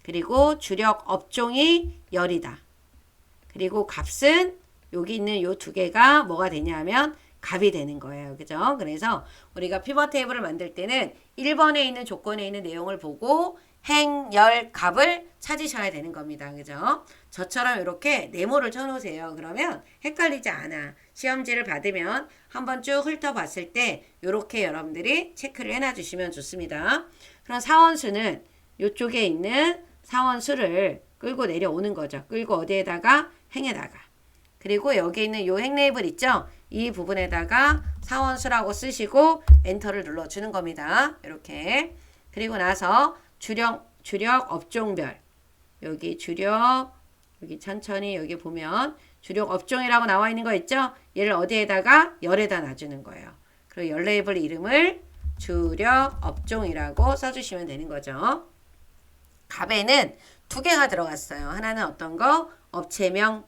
그리고 주력 업종이 열이다. 그리고 값은 여기 있는 요 두 개가 뭐가 되냐면 값이 되는 거예요. 그죠? 그래서 우리가 피벗 테이블을 만들 때는 1번에 있는 조건에 있는 내용을 보고 행열갑을 찾으셔야 되는 겁니다. 그죠? 저처럼 이렇게 네모를 쳐놓으세요. 그러면 헷갈리지 않아. 시험지를 받으면 한번 쭉 훑어봤을 때 이렇게 여러분들이 체크를 해놔주시면 좋습니다. 그럼 사원수는 이쪽에 있는 사원수를 끌고 내려오는 거죠. 끌고 어디에다가? 행에다가. 그리고 여기 있는 이 행 레이블 있죠? 이 부분에다가 사원수라고 쓰시고 엔터를 눌러주는 겁니다. 이렇게. 그리고 나서 주력 업종별. 여기 주력, 여기 천천히 여기 보면 주력 업종이라고 나와 있는 거 있죠? 얘를 어디에다가? 열에다 놔주는 거예요. 그리고 열 레이블 이름을 주력 업종이라고 써주시면 되는 거죠. 갑에는 두 개가 들어갔어요. 하나는 어떤 거? 업체명.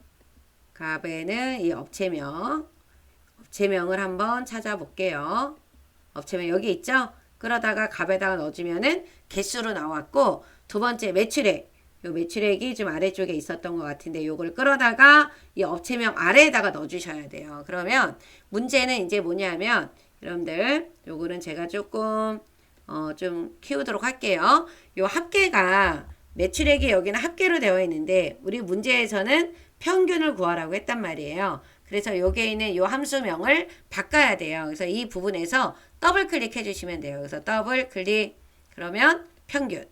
갑에는 이 업체명을 한번 찾아볼게요. 업체명 여기 있죠? 끌어다가 갑에다가 넣어주면은 개수로 나왔고, 두 번째 매출액. 요 매출액이 좀 아래쪽에 있었던 것 같은데 요걸 끌어다가 이 업체명 아래에다가 넣어주셔야 돼요. 그러면 문제는 이제 뭐냐면 여러분들 요거는 제가 조금 좀 키우도록 할게요. 요 합계가 매출액이 여기는 합계로 되어 있는데 우리 문제에서는 평균을 구하라고 했단 말이에요. 그래서 여기에 있는 요 함수명을 바꿔야 돼요. 그래서 이 부분에서 더블 클릭해 주시면 돼요. 그래서 더블 클릭 그러면 평균.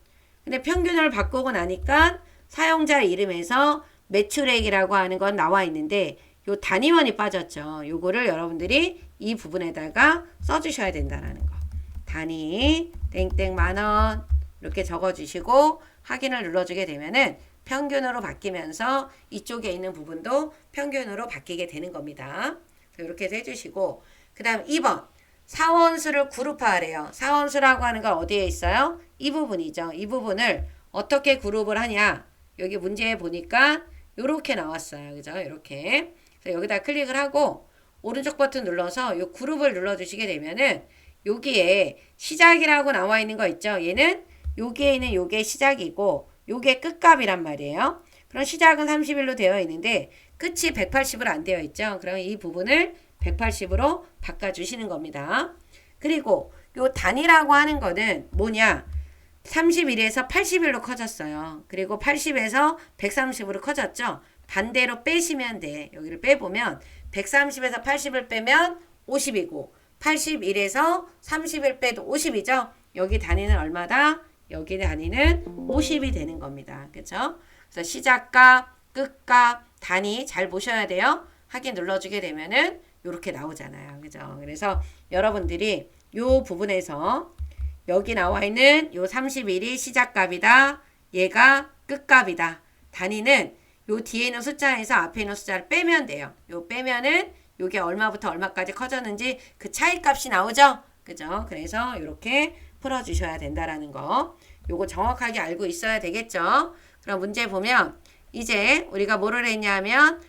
근데 평균을 바꾸고 나니까 사용자 이름에서 매출액이라고 하는 건 나와 있는데 요 단위원이 빠졌죠. 요거를 여러분들이 이 부분에다가 써주셔야 된다는 거. 단위 땡땡 만원 이렇게 적어주시고 확인을 눌러주게 되면은 평균으로 바뀌면서 이쪽에 있는 부분도 평균으로 바뀌게 되는 겁니다. 이렇게 해서 해주시고 그 다음 2번 사원수를 그룹화하래요. 사원수라고 하는 건 어디에 있어요? 이 부분이죠. 이 부분을 어떻게 그룹을 하냐. 여기 문제에 보니까 이렇게 나왔어요. 그죠? 이렇게. 그래서 여기다 클릭을 하고 오른쪽 버튼 눌러서 이 그룹을 눌러주시게 되면은 여기에 시작이라고 나와 있는 거 있죠. 얘는 여기에 있는 요게 시작이고 요게 끝값이란 말이에요. 그럼 시작은 30일로 되어 있는데 끝이 180으로 안 되어 있죠. 그럼 이 부분을 180으로 바꿔주시는 겁니다. 그리고 요 단위라고 하는 거는 뭐냐? 31에서 80일로 커졌어요. 그리고 80에서 130으로 커졌죠. 반대로 빼시면 돼. 여기를 빼보면 130에서 80을 빼면 50이고 81에서 30을 빼도 50이죠. 여기 단위는 얼마다? 여기 단위는 50이 되는 겁니다. 그렇죠? 그래서 시작값, 끝값, 단위 잘 보셔야 돼요. 확인 눌러주게 되면은 이렇게 나오잖아요. 그죠? 그래서 여러분들이 요 부분에서 여기 나와 있는 요 31이 시작값이다. 얘가 끝값이다. 단위는 요 뒤에 있는 숫자에서 앞에 있는 숫자를 빼면 돼요. 요 빼면은 요게 얼마부터 얼마까지 커졌는지 그 차이 값이 나오죠? 그죠? 그래서 이렇게 풀어주셔야 된다라는 거. 요거 정확하게 알고 있어야 되겠죠? 그럼 문제 보면 이제 우리가 뭐를 했냐면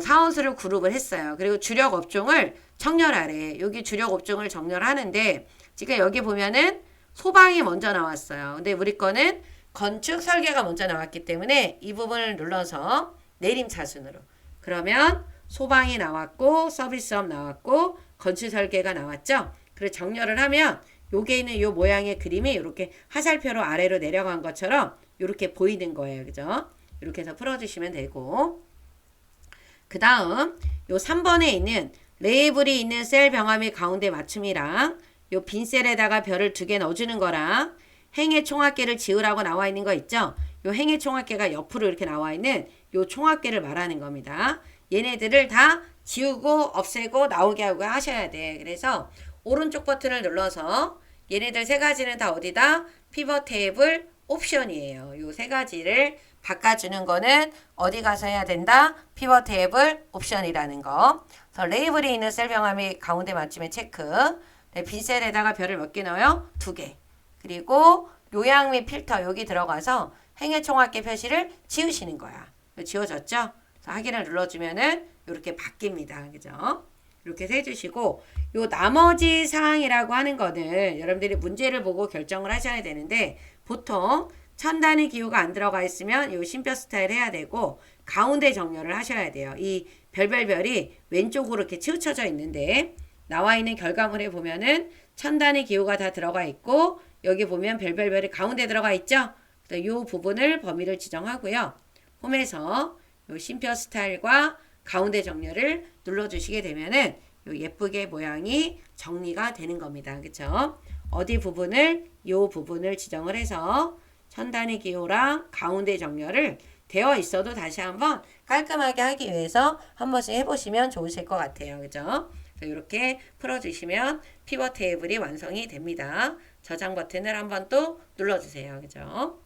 사원수를 그룹을 했어요. 그리고 주력 업종을 정렬하래. 여기 주력 업종을 정렬하는데 지금 여기 보면은 소방이 먼저 나왔어요. 근데 우리 거는 건축 설계가 먼저 나왔기 때문에 이 부분을 눌러서 내림차순으로. 그러면 소방이 나왔고 서비스업 나왔고 건축 설계가 나왔죠. 그리고 정렬을 하면 요게 있는 요 모양의 그림이 이렇게 화살표로 아래로 내려간 것처럼 이렇게 보이는 거예요. 그죠? 이렇게 해서 풀어주시면 되고 그 다음 요 3번에 있는 레이블이 있는 셀 병합 가운데 맞춤이랑 요 빈 셀에다가 별을 2개 넣어주는 거랑 행의 총합계를 지으라고 나와 있는 거 있죠? 요 행의 총합계가 옆으로 이렇게 나와 있는 요 총합계를 말하는 겁니다. 얘네들을 다 지우고 없애고 나오게 하고 하셔야 돼. 그래서 오른쪽 버튼을 눌러서 얘네들 세 가지는 다 어디다? 피벗 테이블 옵션이에요. 요 세 가지를 바꿔주는 거는 어디 가서 해야 된다? 피벗 테이블 옵션이라는 거. 그래서 레이블이 있는 셀 병합이 가운데 맞춤에 체크. 네, 빈 셀에다가 별을 몇 개 넣어요? 2개. 그리고 요약 및 필터 여기 들어가서 행의 총합계 표시를 지우시는 거야. 지워졌죠? 그래서 확인을 눌러주면은 이렇게 바뀝니다. 그죠? 이렇게 해서 해주시고 요 나머지 사항이라고 하는 거는 여러분들이 문제를 보고 결정을 하셔야 되는데 보통 천단위 기호가 안 들어가 있으면 요 심표 스타일 해야 되고 가운데 정렬을 하셔야 돼요. 이 별별별이 왼쪽으로 이렇게 치우쳐져 있는데 나와 있는 결과물에 보면은 천단위 기호가 다 들어가 있고 여기 보면 별별별이 가운데 들어가 있죠? 이 부분을 범위를 지정하고요. 홈에서 요 쉼표 스타일과 가운데 정렬을 눌러주시게 되면은 요 예쁘게 모양이 정리가 되는 겁니다. 그쵸? 어디 부분을 요 부분을 지정을 해서 천단위 기호랑 가운데 정렬을 되어 있어도 다시 한번 깔끔하게 하기 위해서 한 번씩 해보시면 좋으실 것 같아요. 그죠? 이렇게 풀어주시면 피벗 테이블이 완성이 됩니다. 저장 버튼을 한번 또 눌러주세요. 그죠?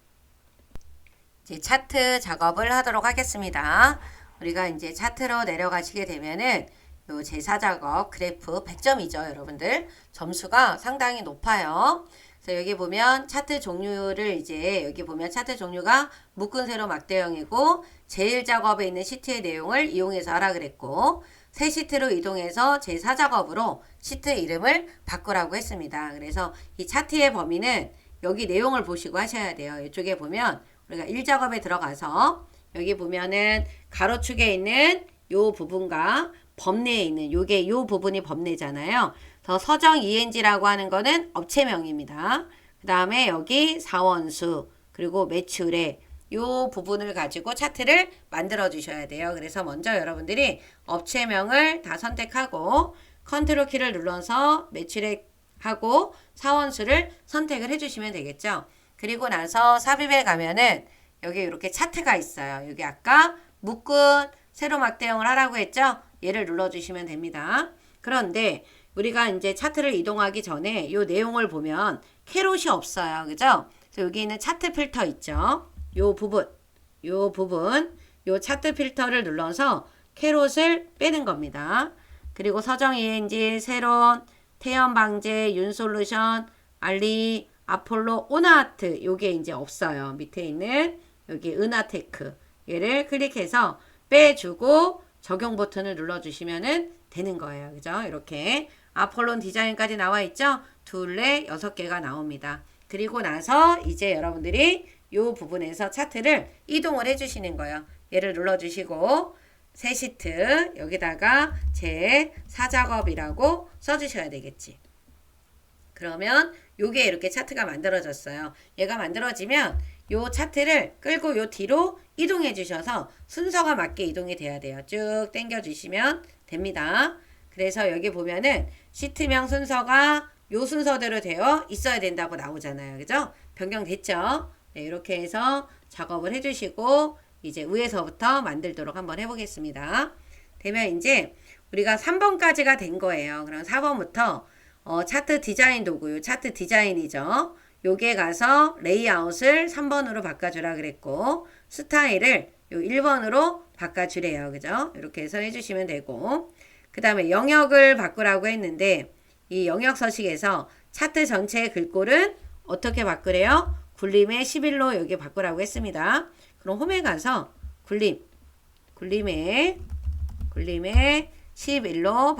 이제 차트 작업을 하도록 하겠습니다. 우리가 이제 차트로 내려가시게 되면은 요 제사 작업 그래프 100점이죠, 여러분들. 점수가 상당히 높아요. 그래서 여기 보면 차트 종류를 이제 여기 보면 차트 종류가 묶은 세로 막대형이고 제1 작업에 있는 시트의 내용을 이용해서 하라 그랬고 새 시트로 이동해서 제4 작업으로 시트 이름을 바꾸라고 했습니다. 그래서 이 차트의 범위는 여기 내용을 보시고 하셔야 돼요. 이쪽에 보면 우리가 1작업에 들어가서 여기 보면은 가로축에 있는 요 부분과 범내에 있는 요게 요 부분이 범내잖아요. 그래서 서정 ENG라고 하는 거는 업체명입니다. 그 다음에 여기 사원수 그리고 매출액 요 부분을 가지고 차트를 만들어 주셔야 돼요. 그래서 먼저 여러분들이 업체명을 다 선택하고 컨트롤 키를 눌러서 매출액하고 사원수를 선택을 해주시면 되겠죠. 그리고 나서 삽입에 가면은 여기 이렇게 차트가 있어요. 여기 아까 묶은 세로 막대형을 하라고 했죠. 얘를 눌러주시면 됩니다. 그런데 우리가 이제 차트를 이동하기 전에 이 내용을 보면 캐롯이 없어요. 그죠? 그래서 여기 있는 차트 필터 있죠. 요 부분, 요 차트 필터를 눌러서 캐롯을 빼는 겁니다. 그리고 서정 ENG, 세론, 태연 방제, 윤솔루션, 알리, 아폴로, 오나아트 요게 이제 없어요. 밑에 있는 여기 은하테크 얘를 클릭해서 빼주고 적용 버튼을 눌러주시면은 되는 거예요. 그죠? 이렇게 아폴론 디자인까지 나와 있죠? 둘레 6개가 나옵니다. 그리고 나서 이제 여러분들이 이 부분에서 차트를 이동을 해주시는 거예요. 얘를 눌러주시고 새 시트 여기다가 제 4작업이라고 써주셔야 되겠지. 그러면 요게 이렇게 차트가 만들어졌어요. 얘가 만들어지면 요 차트를 끌고 요 뒤로 이동해 주셔서 순서가 맞게 이동이 돼야 돼요. 쭉 당겨 주시면 됩니다. 그래서 여기 보면은 시트명 순서가 요 순서대로 되어 있어야 된다고 나오잖아요. 그죠? 변경됐죠? 네, 이렇게 해서 작업을 해주시고 이제 위에서부터 만들도록 한번 해보겠습니다. 되면 이제 우리가 3번까지가 된 거예요. 그럼 4번부터 차트 디자인 도구, 차트 디자인이죠. 요게 가서 레이아웃을 3번으로 바꿔주라 그랬고 스타일을 요 1번으로 바꿔주래요. 그죠? 이렇게 해서 해주시면 되고 그 다음에 영역을 바꾸라고 했는데 이 영역 서식에서 차트 전체의 글꼴은 어떻게 바꾸래요? 굴림의 11로 여기 바꾸라고 했습니다. 그럼 홈에 가서 굴림의 11로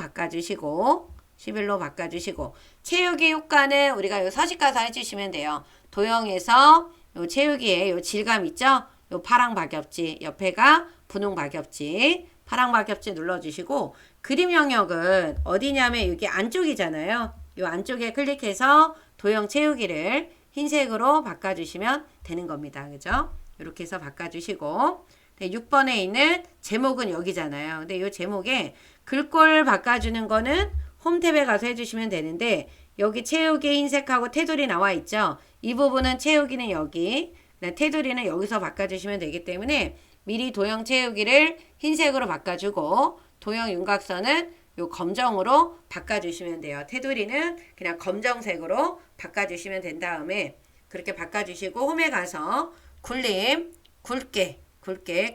바꿔주시고 채우기 효과는 우리가 요 서식 가서 해주시면 돼요. 도형에서 요 채우기에 요 질감 있죠? 요 파랑 박엽지 옆에가 분홍 박엽지 파랑 박엽지 눌러주시고 그림 영역은 어디냐면 여기 안쪽이잖아요. 요 안쪽에 클릭해서 도형 채우기를 흰색으로 바꿔주시면 되는 겁니다. 그죠? 이렇게 해서 바꿔주시고 6번에 있는 제목은 여기잖아요. 근데 이 제목에 글꼴 바꿔주는 거는 홈 탭에 가서 해주시면 되는데 여기 채우기 흰색하고 테두리 나와 있죠. 이 부분은 채우기는 여기 테두리는 여기서 바꿔주시면 되기 때문에 미리 도형 채우기를 흰색으로 바꿔주고 도형 윤곽선은 요 검정으로 바꿔주시면 돼요. 테두리는 그냥 검정색으로 바꿔주시면 된 다음에 그렇게 바꿔주시고 홈에 가서 굴림 굵게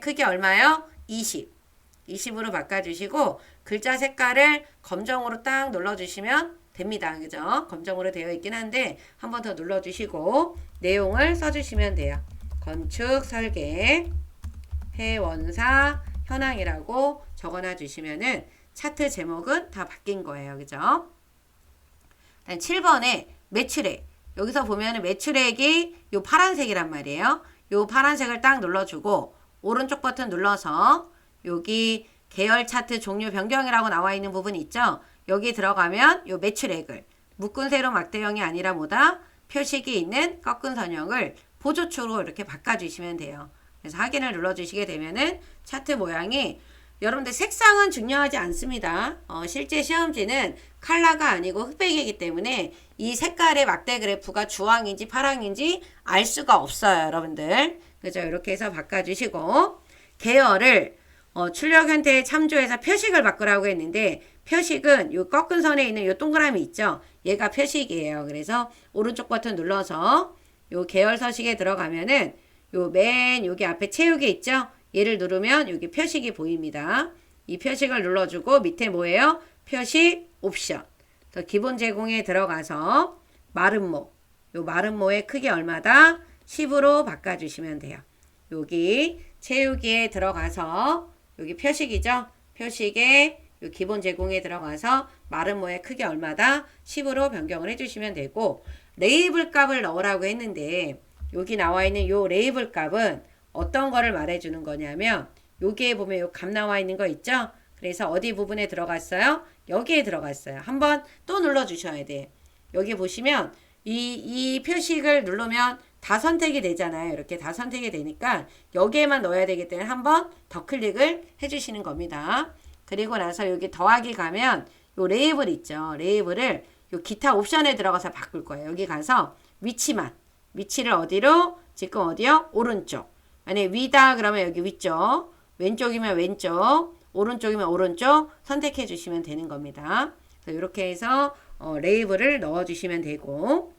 크기 얼마요? 20으로 바꿔주시고 글자 색깔을 검정으로 딱 눌러주시면 됩니다. 그죠? 검정으로 되어 있긴 한데 한 번 더 눌러주시고 내용을 써주시면 돼요. 건축 설계 해원사 현황이라고 적어놔 주시면은 차트 제목은 다 바뀐 거예요. 그죠? 7번에 매출액 여기서 보면은 매출액이 요 파란색이란 말이에요. 요 파란색을 딱 눌러주고 오른쪽 버튼 눌러서 여기 계열 차트 종류 변경이라고 나와 있는 부분이 있죠. 여기 들어가면 요 매출액을 묶은 세로 막대형이 아니라 뭐다? 표식이 있는 꺾은 선형을 보조축으로 이렇게 바꿔주시면 돼요. 그래서 확인을 눌러주시게 되면은 차트 모양이 여러분들 색상은 중요하지 않습니다. 실제 시험지는 컬러가 아니고 흑백이기 때문에 이 색깔의 막대 그래프가 주황인지 파랑인지 알 수가 없어요, 여러분들. 그죠? 이렇게 해서 바꿔주시고 계열을 출력 형태에 참조해서 표식을 바꾸라고 했는데 표식은 요 꺾은 선에 있는 요 동그라미 있죠? 얘가 표식이에요. 그래서 오른쪽 버튼 눌러서 요 계열 서식에 들어가면은 요 맨 여기 앞에 채우기 있죠? 얘를 누르면 여기 표식이 보입니다. 이 표식을 눌러주고 밑에 뭐예요? 표식 옵션. 더 기본 제공에 들어가서 마름모. 요 마름모의 크기 얼마다? 10으로 바꿔주시면 돼요. 여기 채우기에 들어가서 여기 표식이죠? 표식에 요 기본 제공에 들어가서 마름모의 크기 얼마다? 10으로 변경을 해주시면 되고 레이블 값을 넣으라고 했는데 여기 나와 있는 요 레이블 값은 어떤 거를 말해주는 거냐면 여기에 보면 요 값 나와 있는 거 있죠? 그래서 어디 부분에 들어갔어요? 여기에 들어갔어요. 한번 또 눌러주셔야 돼. 여기 보시면 이 표식을 누르면 다 선택이 되잖아요. 이렇게 다 선택이 되니까 여기에만 넣어야 되기 때문에 한번 더 클릭을 해주시는 겁니다. 그리고 나서 여기 더하기 가면 요 레이블 있죠. 레이블을 요 기타 옵션에 들어가서 바꿀 거예요. 여기 가서 위치를 어디로? 지금 어디요? 오른쪽. 만약에 위다 그러면 여기 위쪽, 왼쪽이면 왼쪽, 오른쪽이면 오른쪽 선택해 주시면 되는 겁니다. 이렇게 해서 레이블을 넣어 주시면 되고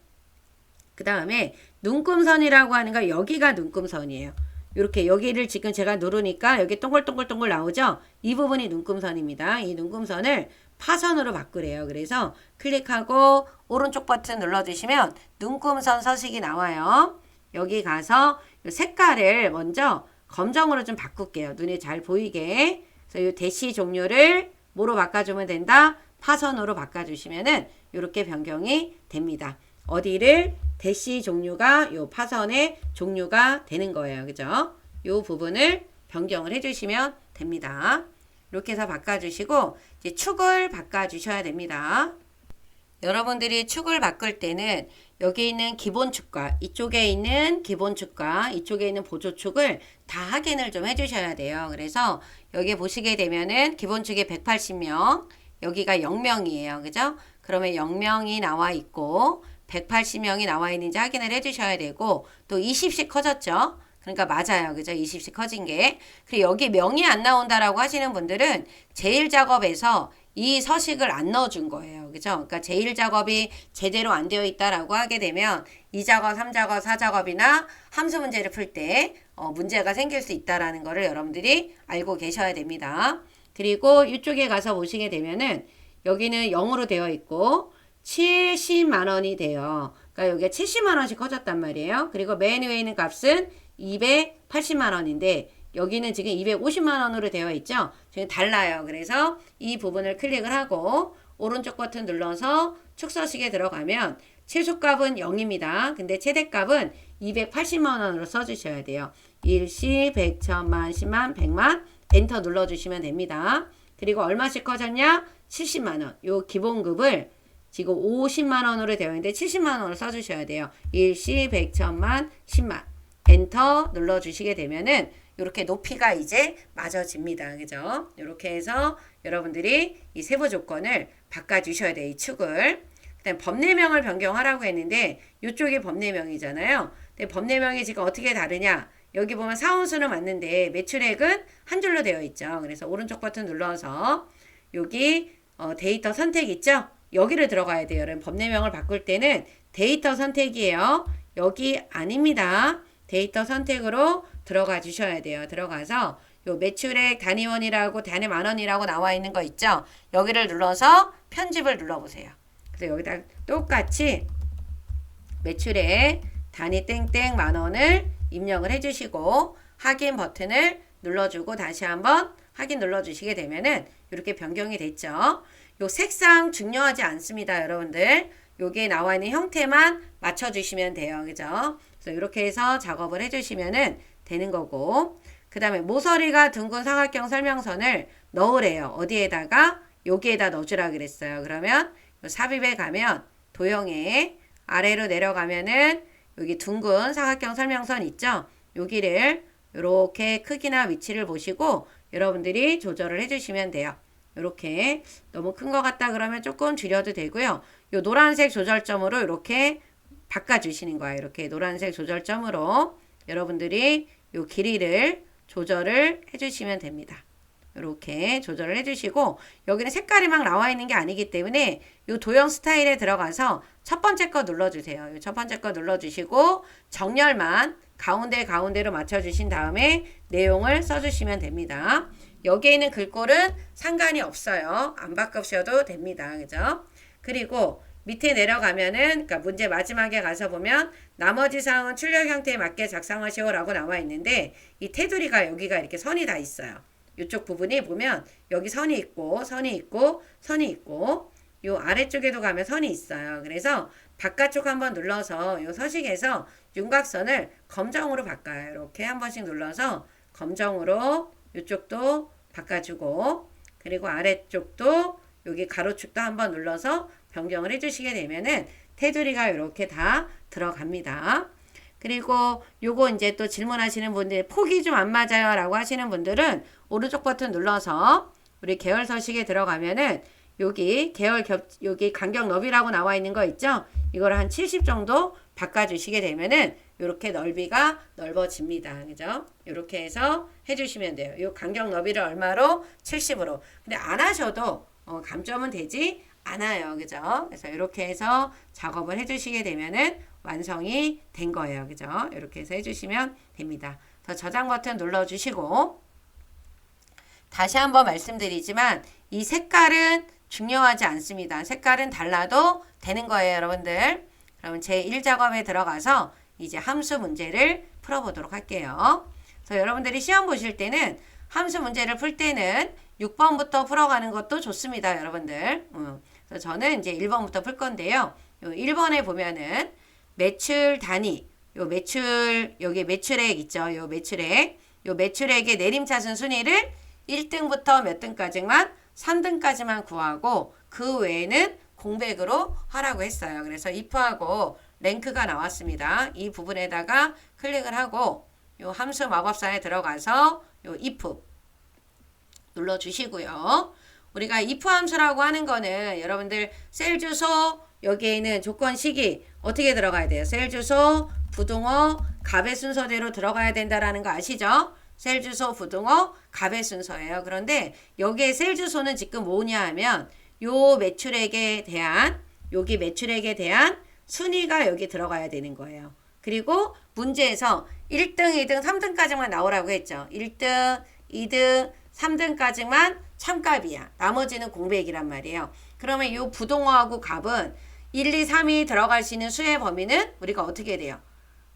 그 다음에 눈금선이라고 하는 거 여기가 눈금선이에요. 이렇게 여기를 지금 제가 누르니까 여기 동글동글동글 나오죠? 이 부분이 눈금선입니다. 이 눈금선을 파선으로 바꾸래요. 그래서 클릭하고 오른쪽 버튼 눌러주시면 눈금선 서식이 나와요. 여기 가서 색깔을 먼저 검정으로 좀 바꿀게요. 눈에 잘 보이게. 그래서 이 대시 종류를 뭐로 바꿔주면 된다? 파선으로 바꿔주시면은 이렇게 변경이 됩니다. 어디를? 대시 종류가 요 파선의 종류가 되는 거예요. 그죠? 요 부분을 변경을 해주시면 됩니다. 이렇게 해서 바꿔주시고 이제 축을 바꿔주셔야 됩니다. 여러분들이 축을 바꿀 때는 여기 있는 기본축과 이쪽에 있는 기본축과 이쪽에 있는 보조축을 다 확인을 좀 해주셔야 돼요. 그래서 여기 보시게 되면은 기본축이 180명, 여기가 0명이에요. 그죠? 그러면 0명이 나와 있고 180명이 나와 있는지 확인을 해주셔야 되고 또 20씩 커졌죠? 그러니까 맞아요. 그죠? 20씩 커진 게. 그리고 여기 명이 안 나온다라고 하시는 분들은 제일 작업에서 이 서식을 안 넣어준 거예요. 그죠? 그러니까 제일 작업이 제대로 안 되어 있다라고 하게 되면 2작업, 3작업, 4작업이나 함수 문제를 풀 때 문제가 생길 수 있다라는 거를 여러분들이 알고 계셔야 됩니다. 그리고 이쪽에 가서 보시게 되면은 여기는 0으로 되어 있고 70만 원이 돼요. 그러니까 여기가 70만 원씩 커졌단 말이에요. 그리고 맨 위에 있는 값은 280만 원인데 여기는 지금 250만 원으로 되어 있죠. 지금 달라요. 그래서 이 부분을 클릭을 하고 오른쪽 버튼 눌러서 축서식에 들어가면 최소값은 0입니다. 근데 최대값은 280만 원으로 써주셔야 돼요. 일시, 100, 1000만, 10만, 100만 엔터 눌러주시면 됩니다. 그리고 얼마씩 커졌냐? 70만 원. 요 기본급을 지금 50만 원으로 되어 있는데 70만 원을 써주셔야 돼요. 일시, 100, 1000만, 10만 엔터 눌러주시게 되면은 이렇게 높이가 이제 맞아집니다. 그죠? 이렇게 해서 여러분들이 이 세부 조건을 바꿔주셔야 돼요. 이 축을. 그다음 법내명을 변경하라고 했는데 이쪽이 법내명이잖아요. 근데 법내명이 지금 어떻게 다르냐? 여기 보면 사원수는 맞는데 매출액은 한 줄로 되어 있죠. 그래서 오른쪽 버튼 눌러서 여기 데이터 선택 있죠? 여기를 들어가야 돼요. 여러분 법내명을 바꿀 때는 데이터 선택이에요. 여기 아닙니다. 데이터 선택으로 들어가 주셔야 돼요. 들어가서 요 매출액 단위원이라고 단위 만원이라고 나와 있는 거 있죠? 여기를 눌러서 편집을 눌러보세요. 그래서 여기다 똑같이 매출액 단위 땡땡 만원을 입력을 해주시고 확인 버튼을 눌러주고 다시 한번 확인 눌러주시게 되면은 이렇게 변경이 됐죠. 요 색상 중요하지 않습니다. 여러분들 여기에 나와 있는 형태만 맞춰주시면 돼요. 그죠? 그래서 이렇게 해서 작업을 해주시면은 되는 거고 그 다음에 모서리가 둥근 삼각형 설명선을 넣으래요. 어디에다가? 여기에다 넣어주라 그랬어요. 그러면 삽입에 가면 도형에 아래로 내려가면은 여기 둥근 사각형 설명선 있죠? 여기를 이렇게 크기나 위치를 보시고 여러분들이 조절을 해주시면 돼요. 이렇게 너무 큰 것 같다 그러면 조금 줄여도 되고요. 요 노란색 조절점으로 이렇게 바꿔주시는 거예요. 이렇게 노란색 조절점으로 여러분들이 요 길이를 조절을 해주시면 됩니다. 이렇게 조절을 해주시고 여기는 색깔이 막 나와 있는 게 아니기 때문에 이 도형 스타일에 들어가서 첫 번째 거 눌러주세요. 첫 번째 거 눌러주시고 정렬만 가운데로 맞춰주신 다음에 내용을 써주시면 됩니다. 여기에 있는 글꼴은 상관이 없어요. 안 바꾸셔도 됩니다. 그죠? 그리고 밑에 내려가면은 그러니까 문제 마지막에 가서 보면 나머지 사항은 출력 형태에 맞게 작성하시오 라고 나와 있는데 이 테두리가 여기가 이렇게 선이 다 있어요. 이쪽 부분이 보면 여기 선이 있고 선이 있고 선이 있고 요 아래쪽에도 가면 선이 있어요. 그래서 바깥쪽 한번 눌러서 요 서식에서 윤곽선을 검정으로 바꿔요. 이렇게 한 번씩 눌러서 검정으로 이쪽도 바꿔주고 그리고 아래쪽도 여기 가로축도 한번 눌러서 변경을 해주시게 되면은 테두리가 이렇게 다 들어갑니다. 그리고 요거 이제 또 질문하시는 분들 폭이 좀 안 맞아요 라고 하시는 분들은 오른쪽 버튼 눌러서 우리 계열 서식에 들어가면은 여기 여기 간격 너비라고 나와 있는 거 있죠? 이걸 한 70 정도 바꿔주시게 되면은 이렇게 넓이가 넓어집니다. 그죠? 이렇게 해서 해주시면 돼요. 이 간격 너비를 얼마로? 70으로. 근데 안 하셔도 감점은 되지 않아요. 그죠? 그래서 이렇게 해서 작업을 해주시게 되면은 완성이 된 거예요. 그죠? 이렇게 해서 해주시면 됩니다. 더 저장 버튼 눌러주시고 다시 한번 말씀드리지만 이 색깔은 중요하지 않습니다. 색깔은 달라도 되는 거예요. 여러분들. 그러면 제1작업에 들어가서 이제 함수 문제를 풀어보도록 할게요. 그래서 여러분들이 시험 보실 때는 함수 문제를 풀 때는 6번부터 풀어가는 것도 좋습니다. 여러분들. 그래서 저는 이제 1번부터 풀 건데요. 1번에 보면은 매출 단위, 여기 매출액 있죠. 요 매출액의 내림차순 순위를 1등부터 몇 등까지만 3등까지만 구하고 그 외에는 공백으로 하라고 했어요. 그래서 if하고 랭크가 나왔습니다. 이 부분에다가 클릭을 하고 요 함수 마법사에 들어가서 요 if 눌러주시고요. 우리가 if 함수라고 하는 거는 여러분들 셀 주소 여기에 있는 조건 시기 어떻게 들어가야 돼요? 셀 주소, 부등호, 값의 순서대로 들어가야 된다라는 거 아시죠? 셀 주소, 부등호, 값의 순서예요. 그런데 여기에 셀 주소는 지금 뭐냐 하면 요 매출액에 대한 여기 매출액에 대한 순위가 여기 들어가야 되는 거예요. 그리고 문제에서 1등, 2등, 3등까지만 나오라고 했죠. 1등, 2등, 3등까지만 참값이야. 나머지는 공백이란 말이에요. 그러면 이 부동어하고 값은 1, 2, 3이 들어갈 수 있는 수의 범위는 우리가 어떻게 돼요?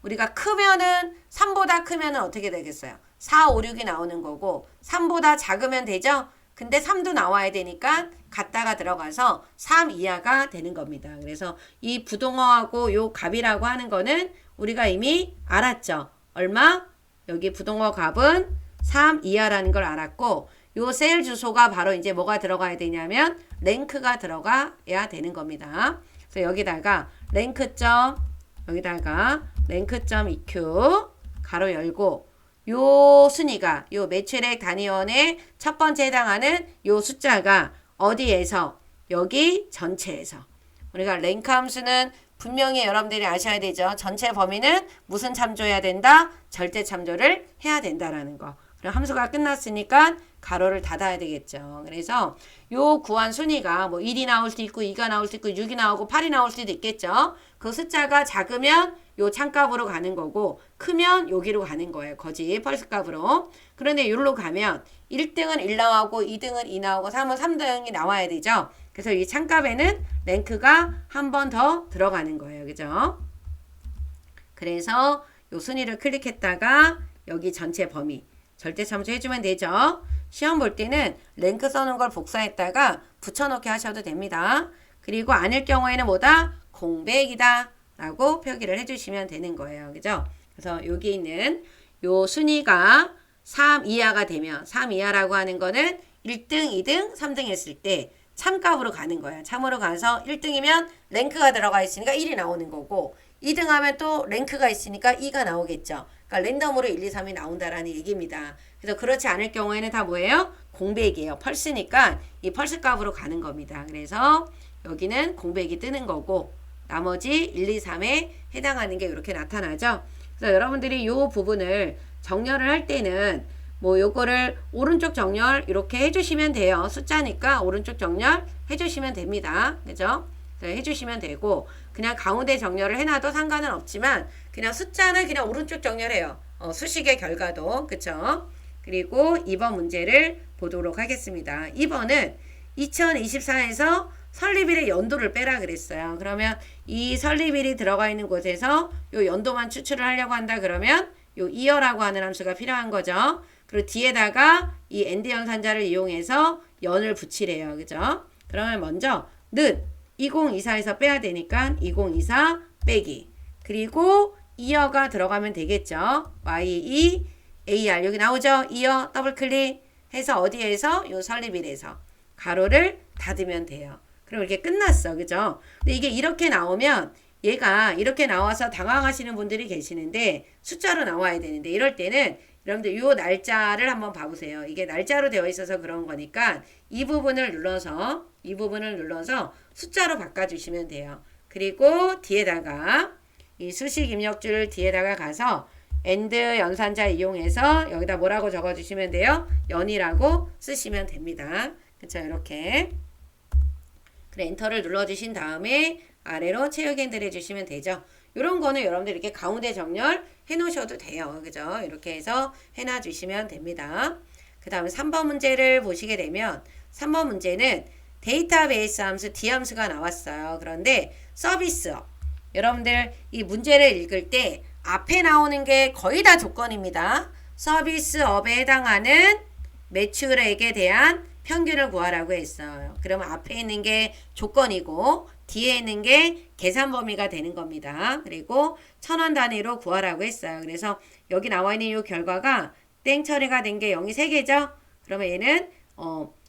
우리가 크면은 3보다 크면은 어떻게 되겠어요? 4, 5, 6이 나오는 거고 3보다 작으면 되죠? 근데 3도 나와야 되니까 갖다가 들어가서 3 이하가 되는 겁니다. 그래서 이 부동어하고 요 값이라고 하는 거는 우리가 이미 알았죠. 얼마? 여기 부동어 값은 3 이하라는 걸 알았고 요 셀 주소가 바로 이제 뭐가 들어가야 되냐면 랭크가 들어가야 되는 겁니다. 그래서 여기다가 여기다가 랭크점 EQ 가로 열고 요 순위가 요 매출액 단위원의 첫 번째 해당하는 요 숫자가 어디에서? 여기 전체에서. 우리가 랭크 함수는 분명히 여러분들이 아셔야 되죠. 전체 범위는 무슨 참조해야 된다? 절대 참조를 해야 된다라는 거. 그럼 함수가 끝났으니까 가로를 닫아야 되겠죠. 그래서 요 구한 순위가 뭐 1이 나올 수도 있고 2가 나올 수도 있고 6이 나오고 8이 나올 수도 있겠죠. 그 숫자가 작으면 요 참값으로 가는 거고 크면 여기로 가는 거예요. 거지 펄스 값으로. 그런데 여기로 가면 1등은 1 나오고 2등은 2 나오고 3은 3등이 나와야 되죠. 그래서 이 참값에는 랭크가 한 번 더 들어가는 거예요. 그죠? 그래서 요 순위를 클릭했다가 여기 전체 범위 절대 참조해주면 되죠. 시험 볼 때는 랭크 써는 걸 복사했다가 붙여넣기 하셔도 됩니다. 그리고 아닐 경우에는 뭐다? 공백이다 라고 표기를 해주시면 되는 거예요. 그죠? 그래서 여기 있는 요 순위가 3 이하가 되면 3 이하라고 하는 거는 1등, 2등, 3등 했을 때 참값으로 가는 거예요. 참으로 가서 1등이면 랭크가 들어가 있으니까 1이 나오는 거고 2등 하면 또 랭크가 있으니까 2가 나오겠죠. 그러니까 랜덤으로 1, 2, 3이 나온다라는 얘기입니다. 그래서 그렇지 않을 경우에는 다 뭐예요? 공백이에요. 펄스니까 이 펄스 값으로 가는 겁니다. 그래서 여기는 공백이 뜨는 거고 나머지 1, 2, 3에 해당하는 게 이렇게 나타나죠. 그래서 여러분들이 이 부분을 정렬을 할 때는 뭐 요거를 오른쪽 정렬 이렇게 해주시면 돼요. 숫자니까 오른쪽 정렬 해주시면 됩니다. 그죠? 해주시면 되고 그냥 가운데 정렬을 해놔도 상관은 없지만 그냥 숫자는 그냥 오른쪽 정렬해요. 수식의 결과도 그쵸? 그리고 2번 문제를 보도록 하겠습니다. 2번은 2024에서 설립일의 연도를 빼라 그랬어요. 그러면 이 설립일이 들어가 있는 곳에서 요 연도만 추출을 하려고 한다 그러면 요 year라고 하는 함수가 필요한 거죠. 그리고 뒤에다가 이 and 연산자를 이용해서 연을 붙이래요. 그죠? 그러면 먼저 는 2024에서 빼야 되니까 2024 빼기 그리고 year가 들어가면 되겠죠. year 여기 나오죠. year 더블 클릭해서 어디에서 요 설립일에서 가로를 닫으면 돼요. 그럼 이렇게 끝났어. 그죠? 근데 이게 이렇게 나오면 얘가 이렇게 나와서 당황하시는 분들이 계시는데 숫자로 나와야 되는데 이럴 때는 여러분들 요 날짜를 한번 봐보세요. 이게 날짜로 되어 있어서 그런 거니까 이 부분을 눌러서 숫자로 바꿔주시면 돼요. 그리고 뒤에다가 이 수식 입력줄 뒤에다가 가서 and 연산자 이용해서 여기다 뭐라고 적어주시면 돼요? 연이라고 쓰시면 됩니다. 그쵸? 이렇게 그래 엔터를 눌러주신 다음에 아래로 체육 핸들 해주시면 되죠. 이런 거는 여러분들 이렇게 가운데 정렬 해 놓으셔도 돼요. 그죠? 이렇게 해서 해놔 주시면 됩니다. 그 다음에 3번 문제를 보시게 되면 3번 문제는 데이터베이스 함수 D 함수가 나왔어요. 그런데 서비스업 여러분들 이 문제를 읽을 때 앞에 나오는 게 거의 다 조건입니다. 서비스업에 해당하는 매출액에 대한 평균을 구하라고 했어요. 그러면 앞에 있는 게 조건이고 뒤에 있는 게 계산 범위가 되는 겁니다. 그리고 1000원 단위로 구하라고 했어요. 그래서 여기 나와 있는 이 결과가 땡 처리가 된 게 0이 3개죠. 그러면 얘는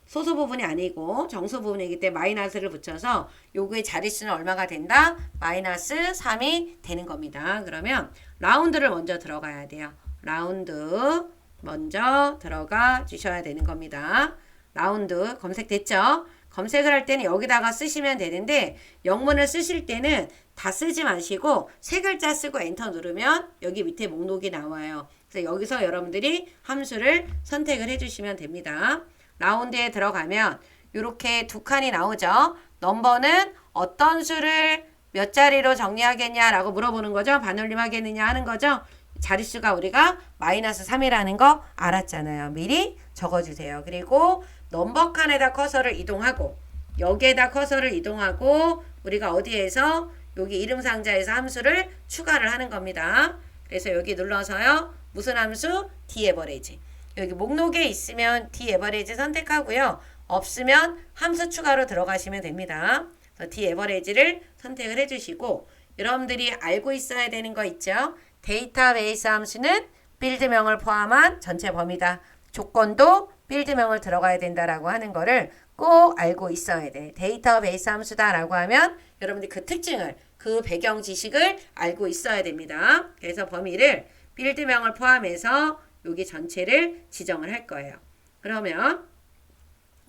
소수 부분이 아니고 정수 부분이기 때문에 마이너스를 붙여서 요구의 자릿수는 얼마가 된다? 마이너스 3이 되는 겁니다. 그러면 라운드를 먼저 들어가야 돼요. 라운드 먼저 들어가 주셔야 되는 겁니다. 라운드 검색됐죠? 검색을 할 때는 여기다가 쓰시면 되는데 영문을 쓰실 때는 다 쓰지 마시고 세 글자 쓰고 엔터 누르면 여기 밑에 목록이 나와요. 그래서 여기서 여러분들이 함수를 선택을 해주시면 됩니다. 라운드에 들어가면 이렇게 두 칸이 나오죠. 넘버는 어떤 수를 몇 자리로 정리하겠냐라고 물어보는 거죠. 반올림 하겠느냐 하는 거죠. 자릿수가 우리가 마이너스 3이라는 거 알았잖아요. 미리 적어주세요. 그리고 넘버 칸에다 커서를 이동하고 여기에다 커서를 이동하고 우리가 어디에서 여기 이름 상자에서 함수를 추가를 하는 겁니다. 그래서 여기 눌러서요. 무슨 함수? D-average. 여기 목록에 있으면 D-average 선택하고요. 없으면 함수 추가로 들어가시면 됩니다. D-average를 선택을 해주시고 여러분들이 알고 있어야 되는 거 있죠? 데이터베이스 함수는 필드명을 포함한 전체 범위다. 조건도 필드명을 들어가야 된다라고 하는 거를 꼭 알고 있어야 돼. 데이터베이스 함수다라고 하면 여러분들이 그 특징을, 그 배경 지식을 알고 있어야 됩니다. 그래서 범위를 필드명을 포함해서 여기 전체를 지정을 할 거예요. 그러면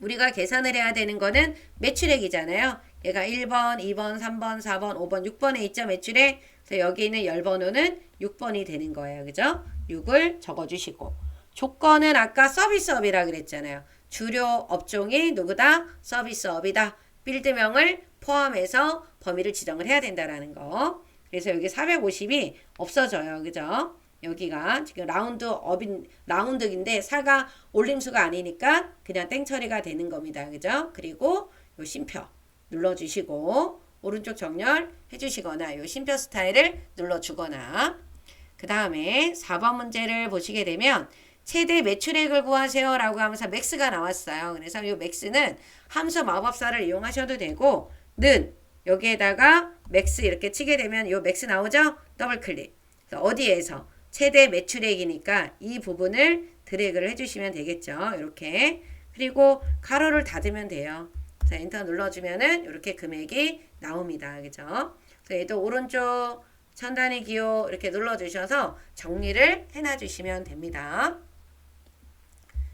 우리가 계산을 해야 되는 거는 매출액이잖아요. 얘가 1번, 2번, 3번, 4번, 5번, 6번에 있죠. 매출액. 그래서 여기 있는 열번호는 6번이 되는 거예요. 그죠? 6을 적어주시고 조건은 아까 서비스업이라 그랬잖아요. 주요 업종이 누구다? 서비스업이다. 필드명을 포함해서 범위를 지정을 해야 된다라는 거. 그래서 여기 450이 없어져요. 그죠? 여기가 지금 라운드인데 4가 올림수가 아니니까 그냥 땡 처리가 되는 겁니다. 그죠? 그리고 요 쉼표 눌러주시고 오른쪽 정렬 해주시거나 요 쉼표 스타일을 눌러주거나 그 다음에 4번 문제를 보시게 되면 최대 매출액을 구하세요 라고 하면서 맥스가 나왔어요. 그래서 이 맥스는 함수 마법사를 이용하셔도 되고 는 여기에다가 맥스 이렇게 치게 되면 이 맥스 나오죠? 더블 클릭. 그래서 어디에서? 최대 매출액이니까 이 부분을 드래그를 해주시면 되겠죠. 이렇게. 그리고 가로를 닫으면 돼요. 자, 엔터 눌러주면은 이렇게 금액이 나옵니다. 그죠? 그래서 얘도 오른쪽 천단의 기호 이렇게 눌러주셔서 정리를 해놔주시면 됩니다.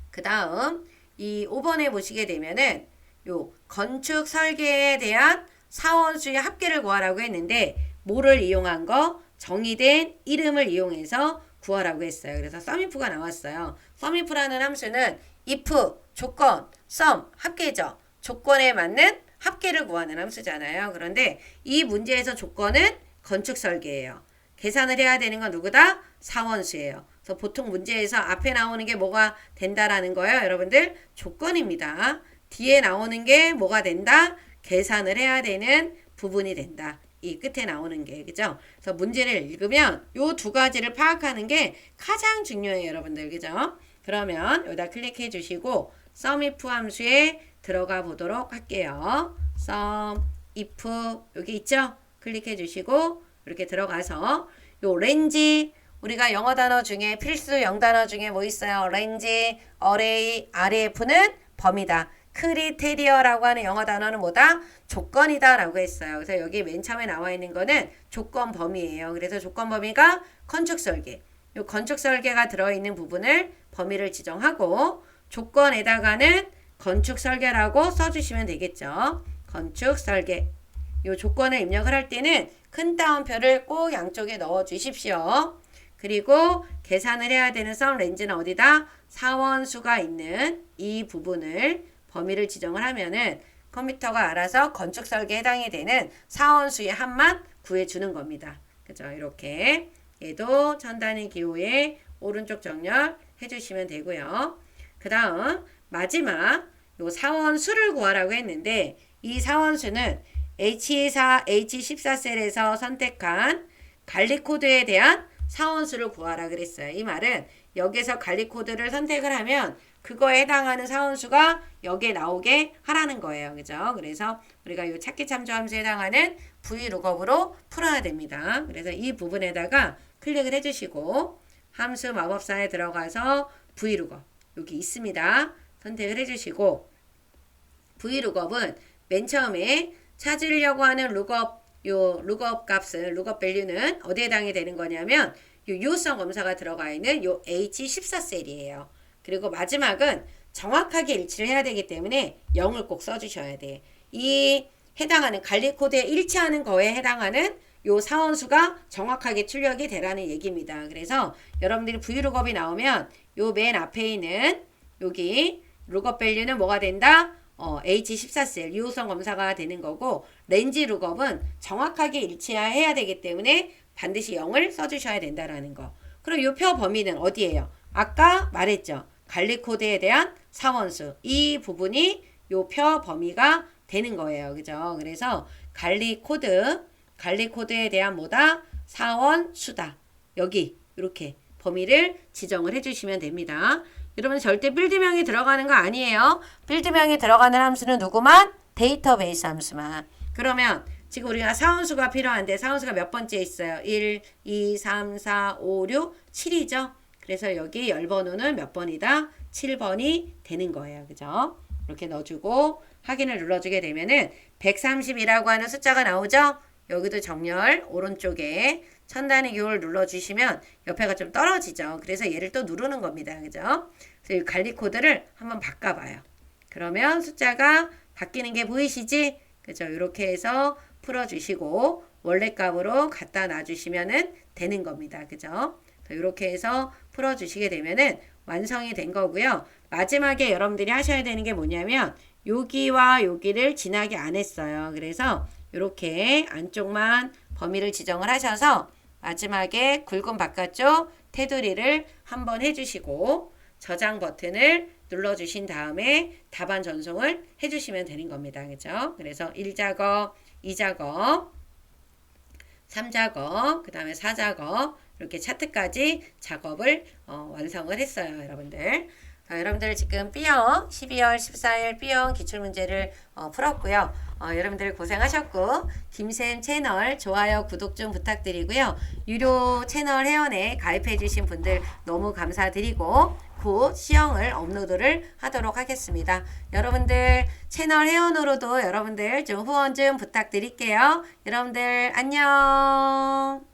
그 다음 이 5번에 보시게 되면은 요 건축 설계에 대한 사원수의 합계를 구하라고 했는데 뭐를 이용한 거? 정의된 이름을 이용해서 구하라고 했어요. 그래서 sumif가 나왔어요. sumif라는 함수는 if, 조건, sum, 합계죠. 조건에 맞는 합계를 구하는 함수잖아요. 그런데 이 문제에서 조건은 건축 설계예요. 계산을 해야 되는 건 누구다? 사원수예요. 그래서 보통 문제에서 앞에 나오는 게 뭐가 된다라는 거예요. 여러분들 조건입니다. 뒤에 나오는 게 뭐가 된다? 계산을 해야 되는 부분이 된다. 이 끝에 나오는 게, 그죠? 그래서 문제를 읽으면 요 두 가지를 파악하는 게 가장 중요해요, 여러분들, 그죠? 그러면 여기다 클릭해 주시고 sumif 함수에 들어가 보도록 할게요. sumif 여기 있죠? 클릭해 주시고 이렇게 들어가서 요 range 우리가 영어 단어 중에 필수 영단어 중에 뭐 있어요? range, array, RF는 범위다. 크리테리어라고 하는 영어 단어는 뭐다? 조건이다 라고 했어요. 그래서 여기 맨 처음에 나와 있는 거는 조건 범위예요. 그래서 조건 범위가 건축 설계. 요 건축 설계가 들어있는 부분을 범위를 지정하고 조건에다가는 건축 설계라고 써주시면 되겠죠. 건축 설계. 요 조건을 입력을 할 때는 큰 따옴표를 꼭 양쪽에 넣어 주십시오. 그리고 계산을 해야 되는 sum range는 어디다? 사원수가 있는 이 부분을 범위를 지정을 하면은 컴퓨터가 알아서 건축 설계에 해당이 되는 사원수의 합만 구해주는 겁니다. 그죠? 이렇게 얘도 천단의 기호에 오른쪽 정렬 해주시면 되고요. 그 다음 마지막 요 사원수를 구하라고 했는데 이 사원수는 H14 셀에서 선택한 관리 코드에 대한 사원수를 구하라 그랬어요. 이 말은 여기서 관리 코드를 선택을 하면 그거에 해당하는 사원수가 여기에 나오게 하라는 거예요. 그죠? 그래서 우리가 이 찾기 참조 함수에 해당하는 vlookup으로 풀어야 됩니다. 그래서 이 부분에다가 클릭을 해주시고 함수 마법사에 들어가서 vlookup 여기 있습니다. 선택을 해주시고 vlookup은 맨 처음에 찾으려고 하는 lookup 값은 lookup value는 어디에 해당이 되는 거냐면 요 유효성 검사가 들어가 있는 요 H14 셀이에요. 그리고 마지막은 정확하게 일치를 해야 되기 때문에 0을 꼭 써주셔야 돼. 이 해당하는 관리 코드에 일치하는 거에 해당하는 요 사원수가 정확하게 출력이 되라는 얘기입니다. 그래서 여러분들이 vlookup이 나오면 요 맨 앞에 있는 여기 lookup value는 뭐가 된다? H14 셀 유효성 검사가 되는 거고 range lookup은 정확하게 일치해야 되기 때문에 반드시 0을 써주셔야 된다라는 거. 그럼 요 표 범위는 어디예요? 아까 말했죠. 관리 코드에 대한 사원수. 이 부분이 요 표 범위가 되는 거예요. 그죠? 그래서 관리 코드에 대한 뭐다? 사원수다. 여기 이렇게 범위를 지정을 해주시면 됩니다. 여러분 절대 빌드명이 들어가는 거 아니에요. 빌드명이 들어가는 함수는 누구만? 데이터베이스 함수만. 그러면 지금 우리가 사원수가 필요한데 사원수가 몇 번째 있어요? 1, 2, 3, 4, 5, 6, 7이죠. 그래서 여기 열번호는 몇 번이다? 7번이 되는 거예요. 그죠? 이렇게 넣어주고 확인을 눌러주게 되면은 130이라고 하는 숫자가 나오죠? 여기도 정렬 오른쪽에 천단의 기호를 눌러주시면 옆에가 좀 떨어지죠. 그래서 얘를 또 누르는 겁니다. 그죠? 그래서 이 관리 코드를 한번 바꿔봐요. 그러면 숫자가 바뀌는 게 보이시지? 그죠? 이렇게 해서 풀어주시고 원래 값으로 갖다 놔주시면 되는 겁니다. 그죠? 이렇게 해서 풀어주시게 되면은 완성이 된 거고요. 마지막에 여러분들이 하셔야 되는 게 뭐냐면 여기와 여기를 지나게 안 했어요. 그래서 이렇게 안쪽만 범위를 지정을 하셔서 마지막에 굵은 바깥쪽 테두리를 한번 해주시고 저장 버튼을 눌러주신 다음에 답안 전송을 해주시면 되는 겁니다. 그죠? 그래서 1작업, 2작업, 3작업, 그 다음에 4작업 이렇게 차트까지 작업을 완성을 했어요. 여러분들. 여러분들 지금 B형 12월 14일 B형 기출문제를 풀었고요. 여러분들 고생하셨고 김쌤 채널 좋아요 구독 좀 부탁드리고요. 유료 채널 회원에 가입해 주신 분들 너무 감사드리고 곧 시형을 업로드를 하도록 하겠습니다. 여러분들 채널 회원으로도 여러분들 좀 후원 좀 부탁드릴게요. 여러분들 안녕.